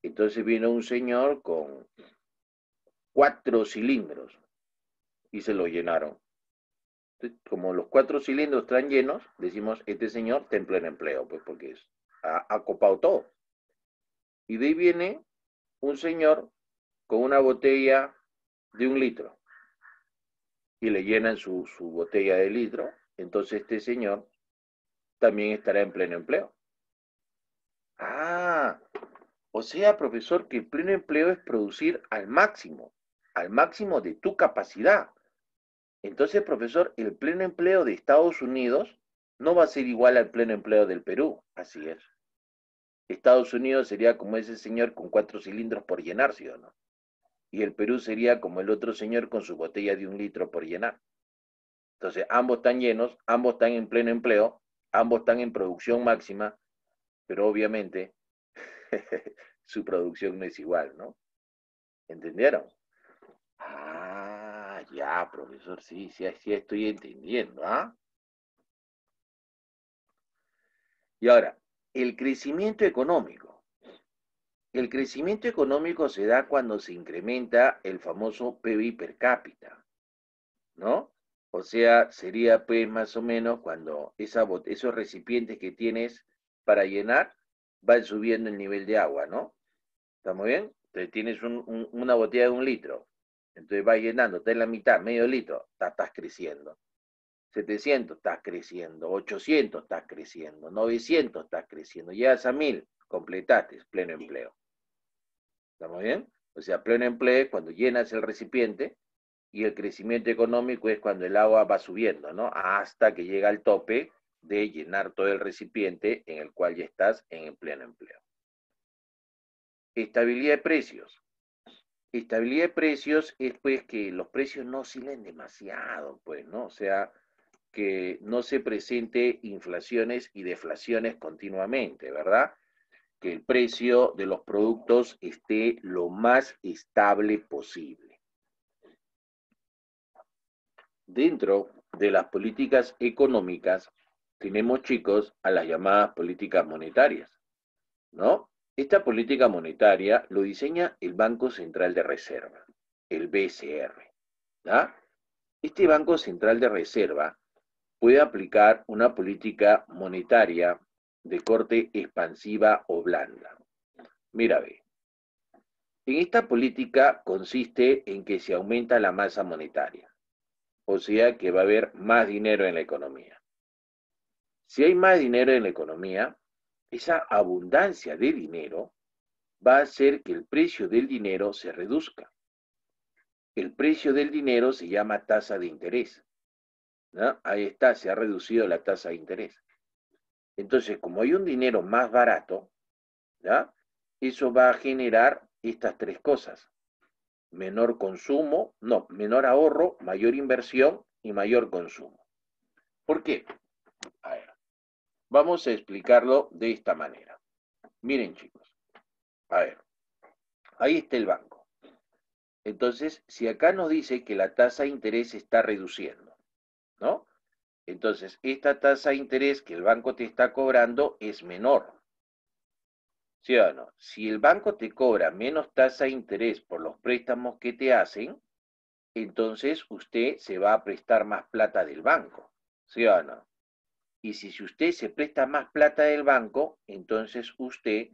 Entonces vino un señor con 4 cilindros y se lo llenaron. Entonces, como los 4 cilindros están llenos, decimos, este señor está en pleno empleo, pues porque ha copado todo. Y de ahí viene un señor con una botella de 1 litro y le llenan su botella de litro, entonces este señor también estará en pleno empleo. Ah, o sea, profesor, que el pleno empleo es producir al máximo de tu capacidad. Entonces, profesor, el pleno empleo de Estados Unidos no va a ser igual al pleno empleo del Perú, así es. Estados Unidos sería como ese señor con 4 cilindros por llenar, ¿sí o no? Y el Perú sería como el otro señor con su botella de 1 litro por llenar. Entonces, ambos están llenos, ambos están en pleno empleo, ambos están en producción máxima, pero obviamente su producción no es igual, ¿no? ¿Entendieron? Ah, ya, profesor, sí, sí, sí estoy entendiendo, ¿ah? Y ahora, el crecimiento económico. El crecimiento económico se da cuando se incrementa el famoso PBI per cápita, ¿no? O sea, sería pues más o menos cuando esos recipientes que tienes para llenar van subiendo el nivel de agua, ¿no? ¿Está muy bien? Entonces tienes una botella de 1 litro, entonces vas llenando, está en la mitad, medio litro, estás creciendo. 700 estás creciendo, 800 estás creciendo, 900 estás creciendo, llegas a 1000, completaste, pleno empleo. ¿Estamos bien? O sea, pleno empleo es cuando llenas el recipiente y el crecimiento económico es cuando el agua va subiendo, ¿no? Hasta que llega al tope de llenar todo el recipiente en el cual ya estás en el pleno empleo. Estabilidad de precios. Estabilidad de precios es pues que los precios no oscilen demasiado, pues, ¿no? O sea, que no se presente inflaciones y deflaciones continuamente, ¿verdad? Que el precio de los productos esté lo más estable posible. Dentro de las políticas económicas tenemos, chicos, a las llamadas políticas monetarias, ¿no? Esta política monetaria lo diseña el Banco Central de Reserva, el BCR, ¿ya? Este Banco Central de Reserva puede aplicar una política monetaria de corte expansiva o blanda. Mira, ve, en esta política consiste en que se aumenta la masa monetaria, o sea que va a haber más dinero en la economía. Si hay más dinero en la economía, esa abundancia de dinero va a hacer que el precio del dinero se reduzca. El precio del dinero se llama tasa de interés, ¿no? Ahí está, se ha reducido la tasa de interés. Entonces, como hay un dinero más barato, ¿ya? Eso va a generar estas tres cosas. Menor consumo, no, menor ahorro, mayor inversión y mayor consumo. ¿Por qué? A ver, vamos a explicarlo de esta manera. Miren, chicos, a ver, ahí está el banco. Entonces, si acá nos dice que la tasa de interés se está reduciendo, ¿no? Entonces, esta tasa de interés que el banco te está cobrando es menor. ¿Sí o no? Si el banco te cobra menos tasa de interés por los préstamos que te hacen, entonces usted se va a prestar más plata del banco. ¿Sí o no? Y si usted se presta más plata del banco, entonces usted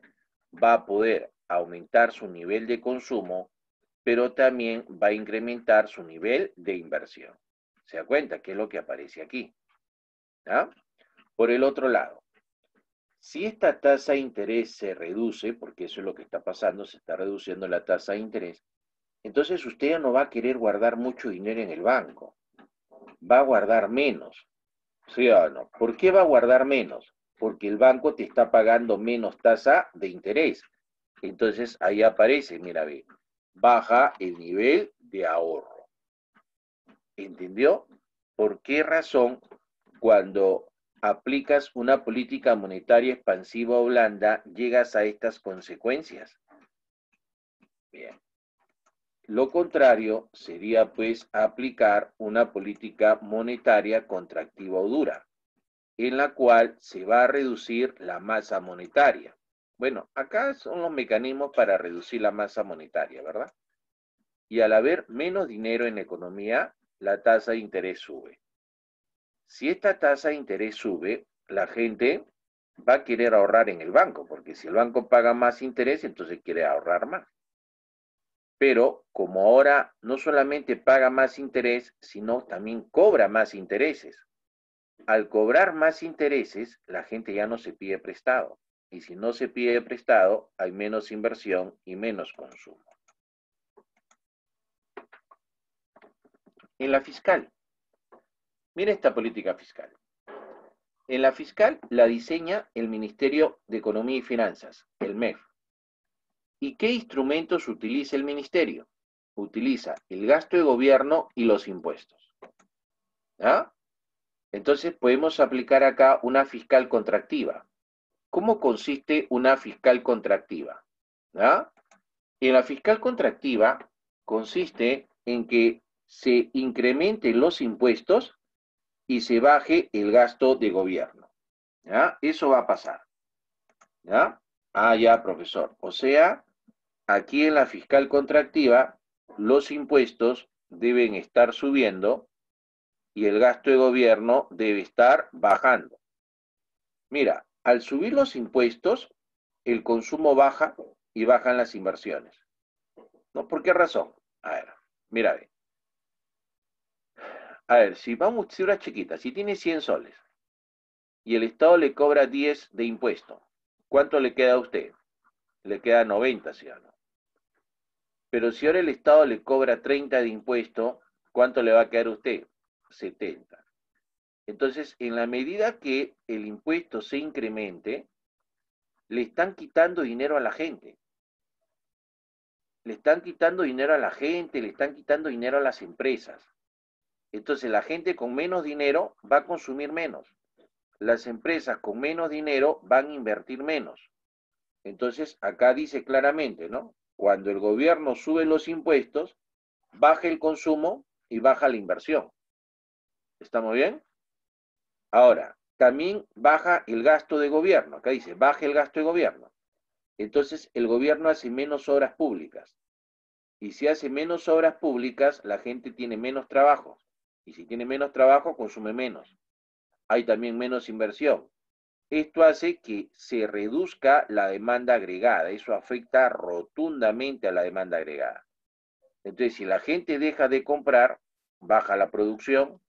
va a poder aumentar su nivel de consumo, pero también va a incrementar su nivel de inversión. ¿Se da cuenta? ¿Qué es lo que aparece aquí? ¿Ah? Por el otro lado, si esta tasa de interés se reduce, porque eso es lo que está pasando, se está reduciendo la tasa de interés, entonces usted ya no va a querer guardar mucho dinero en el banco, va a guardar menos, ¿sí o no? ¿Por qué va a guardar menos? Porque el banco te está pagando menos tasa de interés. Entonces ahí aparece, mira, ve, baja el nivel de ahorro. ¿Entendió? ¿Por qué razón cuando aplicas una política monetaria expansiva o blanda llegas a estas consecuencias? Bien. Lo contrario sería pues aplicar una política monetaria contractiva o dura, en la cual se va a reducir la masa monetaria. Bueno, acá son los mecanismos para reducir la masa monetaria, ¿verdad? Y al haber menos dinero en la economía, la tasa de interés sube. Si esta tasa de interés sube, la gente va a querer ahorrar en el banco, porque si el banco paga más interés, entonces quiere ahorrar más. Pero como ahora no solamente paga más interés, sino también cobra más intereses. Al cobrar más intereses, la gente ya no se pide prestado. Y si no se pide prestado, hay menos inversión y menos consumo. En la fiscal, mira esta política fiscal. En la fiscal la diseña el Ministerio de Economía y Finanzas, el MEF. ¿Y qué instrumentos utiliza el ministerio? Utiliza el gasto de gobierno y los impuestos. ¿Ah? Entonces podemos aplicar acá una fiscal contractiva. ¿Cómo consiste una fiscal contractiva? ¿Ah? En la fiscal contractiva consiste en que se incrementen los impuestos y se baje el gasto de gobierno. ¿Ya? Eso va a pasar. ¿Ya? Ah, ya, profesor. O sea, aquí en la fiscal contractiva, los impuestos deben estar subiendo y el gasto de gobierno debe estar bajando. Mira, al subir los impuestos, el consumo baja y bajan las inversiones. ¿No? ¿Por qué razón? A ver, mira, ve. A ver, si vamos, si una chiquita, si tiene 100 soles y el Estado le cobra 10 de impuesto, ¿cuánto le queda a usted? Le queda 90, ¿sí o no? Pero si ahora el Estado le cobra 30 de impuesto, ¿cuánto le va a quedar a usted? 70. Entonces, en la medida que el impuesto se incremente, le están quitando dinero a la gente. Le están quitando dinero a la gente, le están quitando dinero a las empresas. Entonces, la gente con menos dinero va a consumir menos. Las empresas con menos dinero van a invertir menos. Entonces, acá dice claramente, ¿no? Cuando el gobierno sube los impuestos, baja el consumo y baja la inversión. ¿Estamos bien? Ahora, también baja el gasto de gobierno. Acá dice, baja el gasto de gobierno. Entonces, el gobierno hace menos obras públicas. Y si hace menos obras públicas, la gente tiene menos trabajo. Y si tiene menos trabajo, consume menos. Hay también menos inversión. Esto hace que se reduzca la demanda agregada. Eso afecta rotundamente a la demanda agregada. Entonces, si la gente deja de comprar, baja la producción,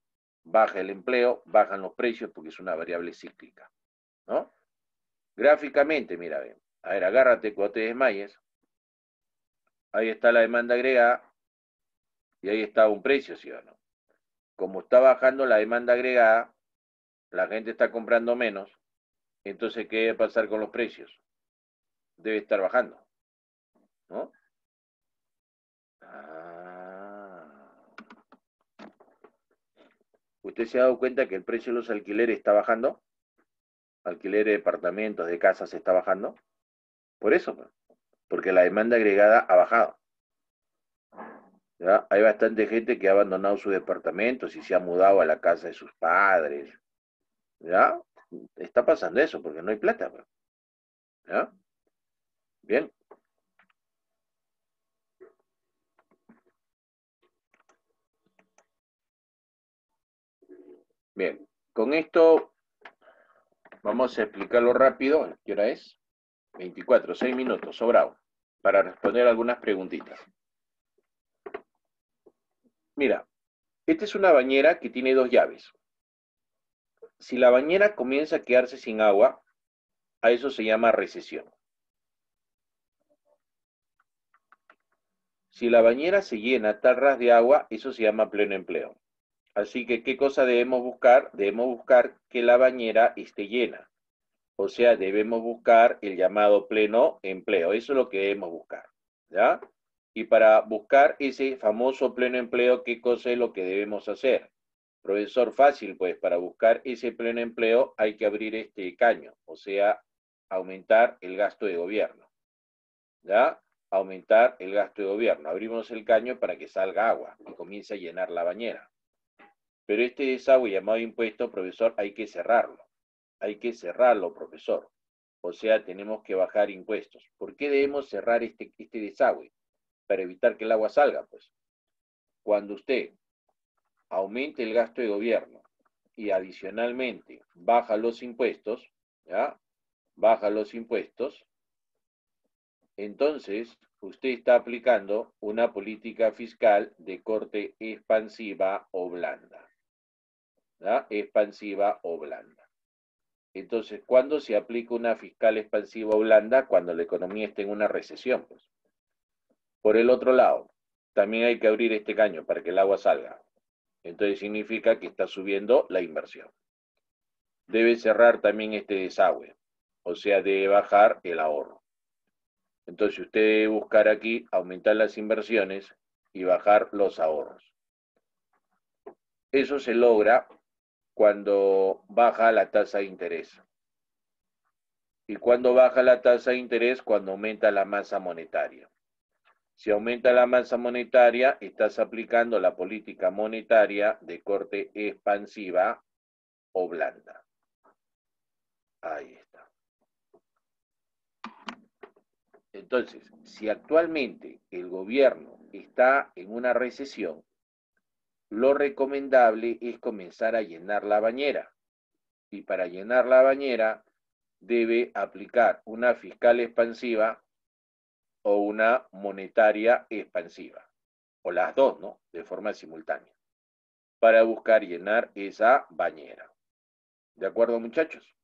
baja el empleo, bajan los precios porque es una variable cíclica, ¿no? Gráficamente, mira, ven. A ver, agárrate cuando te desmayes. Ahí está la demanda agregada y ahí está un precio, ¿sí o no? Como está bajando la demanda agregada, la gente está comprando menos, entonces, ¿qué debe pasar con los precios? Debe estar bajando, ¿no? Ah. ¿Usted se ha dado cuenta que el precio de los alquileres está bajando? Alquileres de departamentos, de casas está bajando. Por eso, pues, porque la demanda agregada ha bajado. ¿Ya? Hay bastante gente que ha abandonado sus departamentos y se ha mudado a la casa de sus padres. ¿Ya? Está pasando eso porque no hay plata, pues. ¿Ya? Bien. Bien. Con esto vamos a explicarlo rápido. ¿Qué hora es? 24, 6 minutos, sobrado, para responder algunas preguntitas. Mira, esta es una bañera que tiene dos llaves. Si la bañera comienza a quedarse sin agua, a eso se llama recesión. Si la bañera se llena tarras de agua, eso se llama pleno empleo. Así que, ¿qué cosa debemos buscar? Debemos buscar que la bañera esté llena. O sea, debemos buscar el llamado pleno empleo. Eso es lo que debemos buscar, ¿ya? Y para buscar ese famoso pleno empleo, ¿qué cosa es lo que debemos hacer? Profesor, fácil, pues para buscar ese pleno empleo hay que abrir este caño, o sea, aumentar el gasto de gobierno, ¿ya? Aumentar el gasto de gobierno. Abrimos el caño para que salga agua y comience a llenar la bañera. Pero este desagüe llamado impuesto, profesor, hay que cerrarlo. Hay que cerrarlo, profesor. O sea, tenemos que bajar impuestos. ¿Por qué debemos cerrar este desagüe? Para evitar que el agua salga, pues. Cuando usted aumente el gasto de gobierno y adicionalmente baja los impuestos, ¿ya? Baja los impuestos, entonces usted está aplicando una política fiscal de corte expansiva o blanda, ¿ya? Expansiva o blanda. Entonces, ¿cuándo se aplica una fiscal expansiva o blanda? Cuando la economía esté en una recesión, pues. Por el otro lado, también hay que abrir este caño para que el agua salga. Entonces significa que está subiendo la inversión. debe cerrar también este desagüe, o sea, debe bajar el ahorro. Entonces usted debe buscar aquí aumentar las inversiones y bajar los ahorros. Eso se logra cuando baja la tasa de interés. ¿Y cuando baja la tasa de interés? Cuando aumenta la masa monetaria. Si aumenta la masa monetaria, estás aplicando la política monetaria de corte expansiva o blanda. Ahí está. Entonces, si actualmente el gobierno está en una recesión, lo recomendable es comenzar a llenar la bañera. Y para llenar la bañera debe aplicar una fiscal expansiva o una monetaria expansiva. O las dos, ¿no? De forma simultánea. Para buscar llenar esa bañera. ¿De acuerdo, muchachos?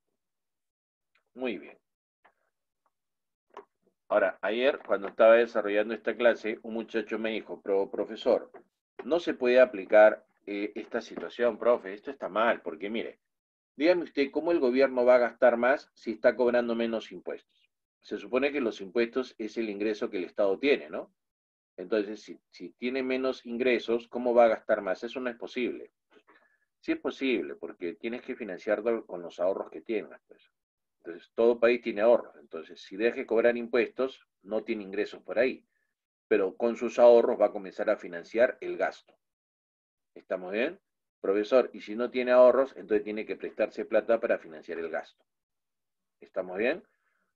Muy bien. Ahora, ayer cuando estaba desarrollando esta clase, un muchacho me dijo, pero profesor, no se puede aplicar esta situación, profe, esto está mal, porque mire, dígame usted, ¿cómo el gobierno va a gastar más si está cobrando menos impuestos? Se supone que los impuestos es el ingreso que el Estado tiene, ¿no? Entonces, si tiene menos ingresos, ¿cómo va a gastar más? Eso no es posible. Sí es posible, porque tienes que financiarlo con los ahorros que tienes, pues. Entonces, todo país tiene ahorros. Entonces, si deja de cobrar impuestos, no tiene ingresos por ahí. Pero con sus ahorros va a comenzar a financiar el gasto. ¿Estamos bien? Profesor, y si no tiene ahorros, entonces tiene que prestarse plata para financiar el gasto. ¿Estamos bien?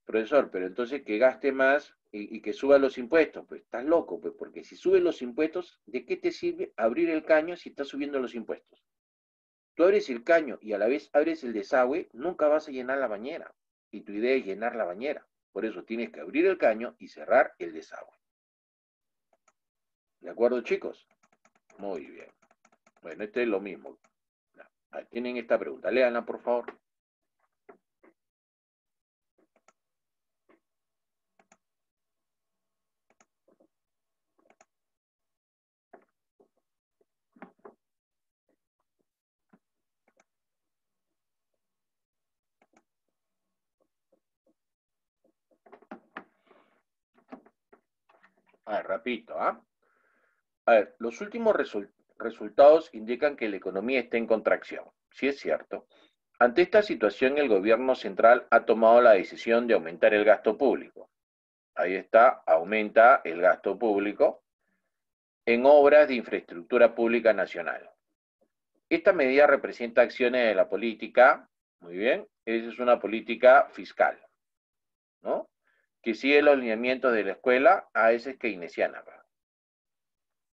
Profesor, pero entonces que gaste más y que suba los impuestos. Pues estás loco, pues, porque si suben los impuestos, ¿de qué te sirve abrir el caño si estás subiendo los impuestos? Tú abres el caño y a la vez abres el desagüe, nunca vas a llenar la bañera. Y tu idea es llenar la bañera. Por eso tienes que abrir el caño y cerrar el desagüe. ¿De acuerdo, chicos? Muy bien. Bueno, este es lo mismo. Tienen esta pregunta. Léanla, por favor. A ver, repito, ¿ah? A ver, los últimos resultados indican que la economía está en contracción. Sí es cierto. Ante esta situación, el gobierno central ha tomado la decisión de aumentar el gasto público. Ahí está, aumenta el gasto público en obras de infraestructura pública nacional. Esta medida representa acciones de la política, muy bien, esa es una política fiscal, ¿no? Que sigue los lineamientos de la escuela, esa es keynesiana.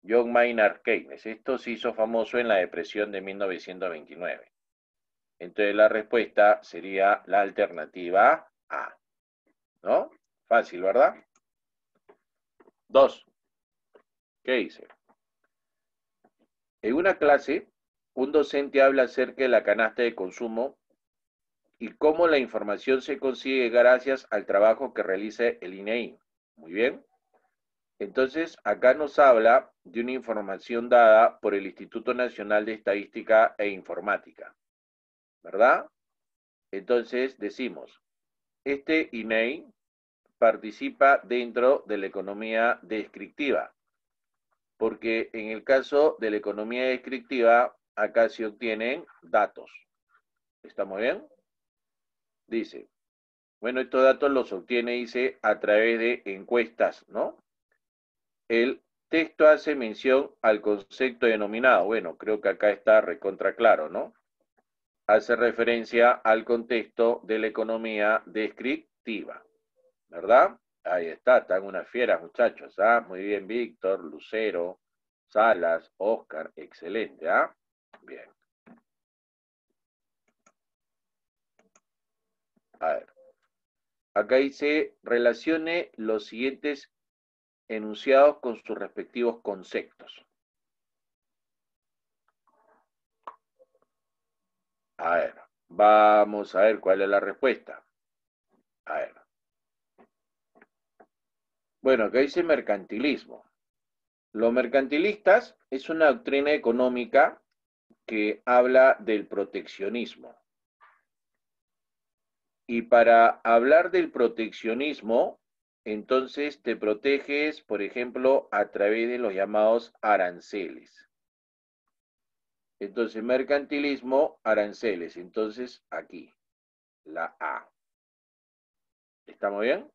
John Maynard Keynes, esto se hizo famoso en la depresión de 1929. Entonces la respuesta sería la alternativa A, ¿no? Fácil, ¿verdad? 2. ¿Qué dice? En una clase, un docente habla acerca de la canasta de consumo y cómo la información se consigue gracias al trabajo que realiza el INEI. Muy bien. Entonces, acá nos habla de una información dada por el Instituto Nacional de Estadística e Informática, ¿verdad? Entonces, decimos, este INEI participa dentro de la economía descriptiva, porque en el caso de la economía descriptiva, acá se obtienen datos. ¿Estamos bien? Dice, bueno, estos datos los obtiene, dice, a través de encuestas, ¿no? El texto hace mención al concepto denominado. Bueno, creo que acá está recontra claro, ¿no? Hace referencia al contexto de la economía descriptiva, ¿verdad? Ahí está, están unas fieras, muchachos, ¿ah? Muy bien, Víctor, Lucero, Salas, Oscar, excelente, ¿ah? Bien. A ver. Acá dice, relacione los siguientes enunciados con sus respectivos conceptos. A ver, vamos a ver cuál es la respuesta. A ver. Bueno, acá dice mercantilismo. Los mercantilistas es una doctrina económica que habla del proteccionismo. Y para hablar del proteccionismo, entonces te proteges, por ejemplo, a través de los llamados aranceles. Entonces, mercantilismo, aranceles. Entonces, aquí, la A. ¿Estamos bien?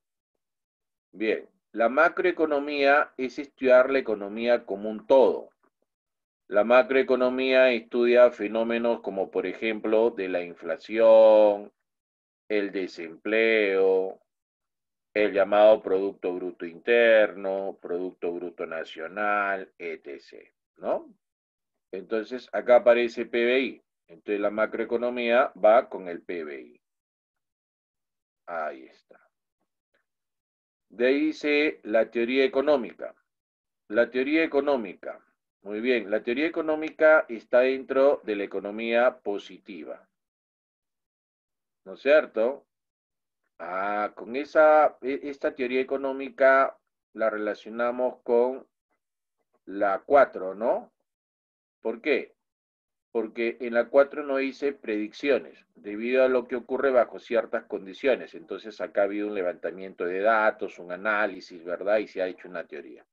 Bien. La macroeconomía es estudiar la economía como un todo. La macroeconomía estudia fenómenos como, por ejemplo, de la inflación, el desempleo, el llamado Producto Bruto Interno, Producto Bruto Nacional, etc. ¿No? Entonces, acá aparece PBI. Entonces, la macroeconomía va con el PBI. Ahí está. De ahí dice la teoría económica. La teoría económica. Muy bien, la teoría económica está dentro de la economía positiva. ¿No es cierto? Con esta teoría económica la relacionamos con la 4, ¿no? ¿Por qué? Porque en la 4 no hice predicciones, debido a lo que ocurre bajo ciertas condiciones. Entonces acá ha habido un levantamiento de datos, un análisis, ¿verdad? Y se ha hecho una teoría.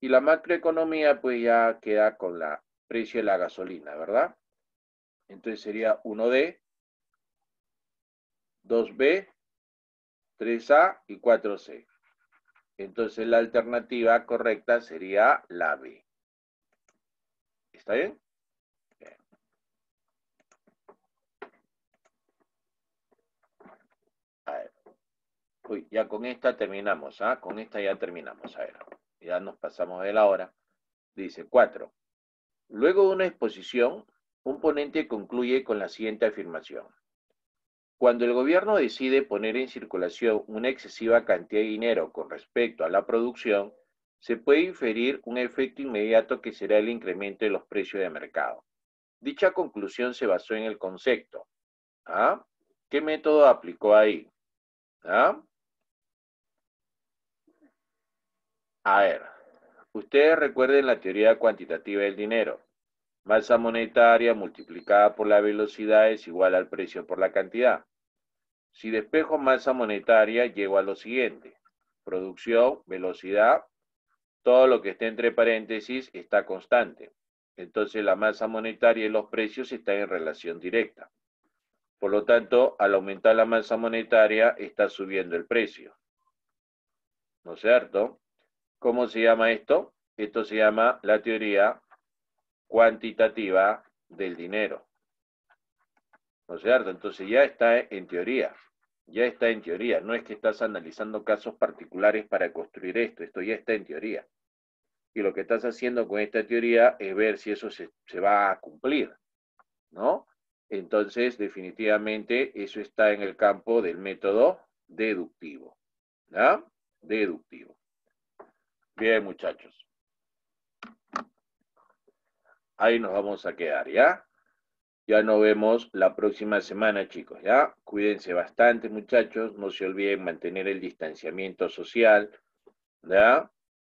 Y la macroeconomía pues ya queda con la precio de la gasolina, ¿verdad? Entonces sería 1D, 2B, 3A y 4C. Entonces la alternativa correcta sería la B. ¿Está bien? Bien. A ver. Uy, ya con esta terminamos, ¿ah? Con esta ya terminamos, a ver. Ya nos pasamos de la hora. Dice 4. Luego de una exposición, un ponente concluye con la siguiente afirmación. Cuando el gobierno decide poner en circulación una excesiva cantidad de dinero con respecto a la producción, se puede inferir un efecto inmediato que será el incremento de los precios de mercado. Dicha conclusión se basó en el concepto. ¿Ah? ¿Qué método aplicó ahí? ¿Ah? A ver, ustedes recuerden la teoría cuantitativa del dinero. Masa monetaria multiplicada por la velocidad es igual al precio por la cantidad. Si despejo masa monetaria, llego a lo siguiente. Producción, velocidad, todo lo que esté entre paréntesis está constante. Entonces la masa monetaria y los precios están en relación directa. Por lo tanto, al aumentar la masa monetaria, está subiendo el precio. ¿No es cierto? ¿Cómo se llama esto? Esto se llama la teoría cuantitativa del dinero. ¿No es cierto? Entonces ya está en teoría. Ya está en teoría. No es que estás analizando casos particulares para construir esto ya está en teoría. Y lo que estás haciendo con esta teoría es ver si eso se va a cumplir, ¿no? Entonces, definitivamente, eso está en el campo del método deductivo, ¿ya? Deductivo. Bien, muchachos. Ahí nos vamos a quedar, ¿ya? Ya nos vemos la próxima semana, chicos, ¿ya? Cuídense bastante, muchachos. No se olviden mantener el distanciamiento social, ¿ya?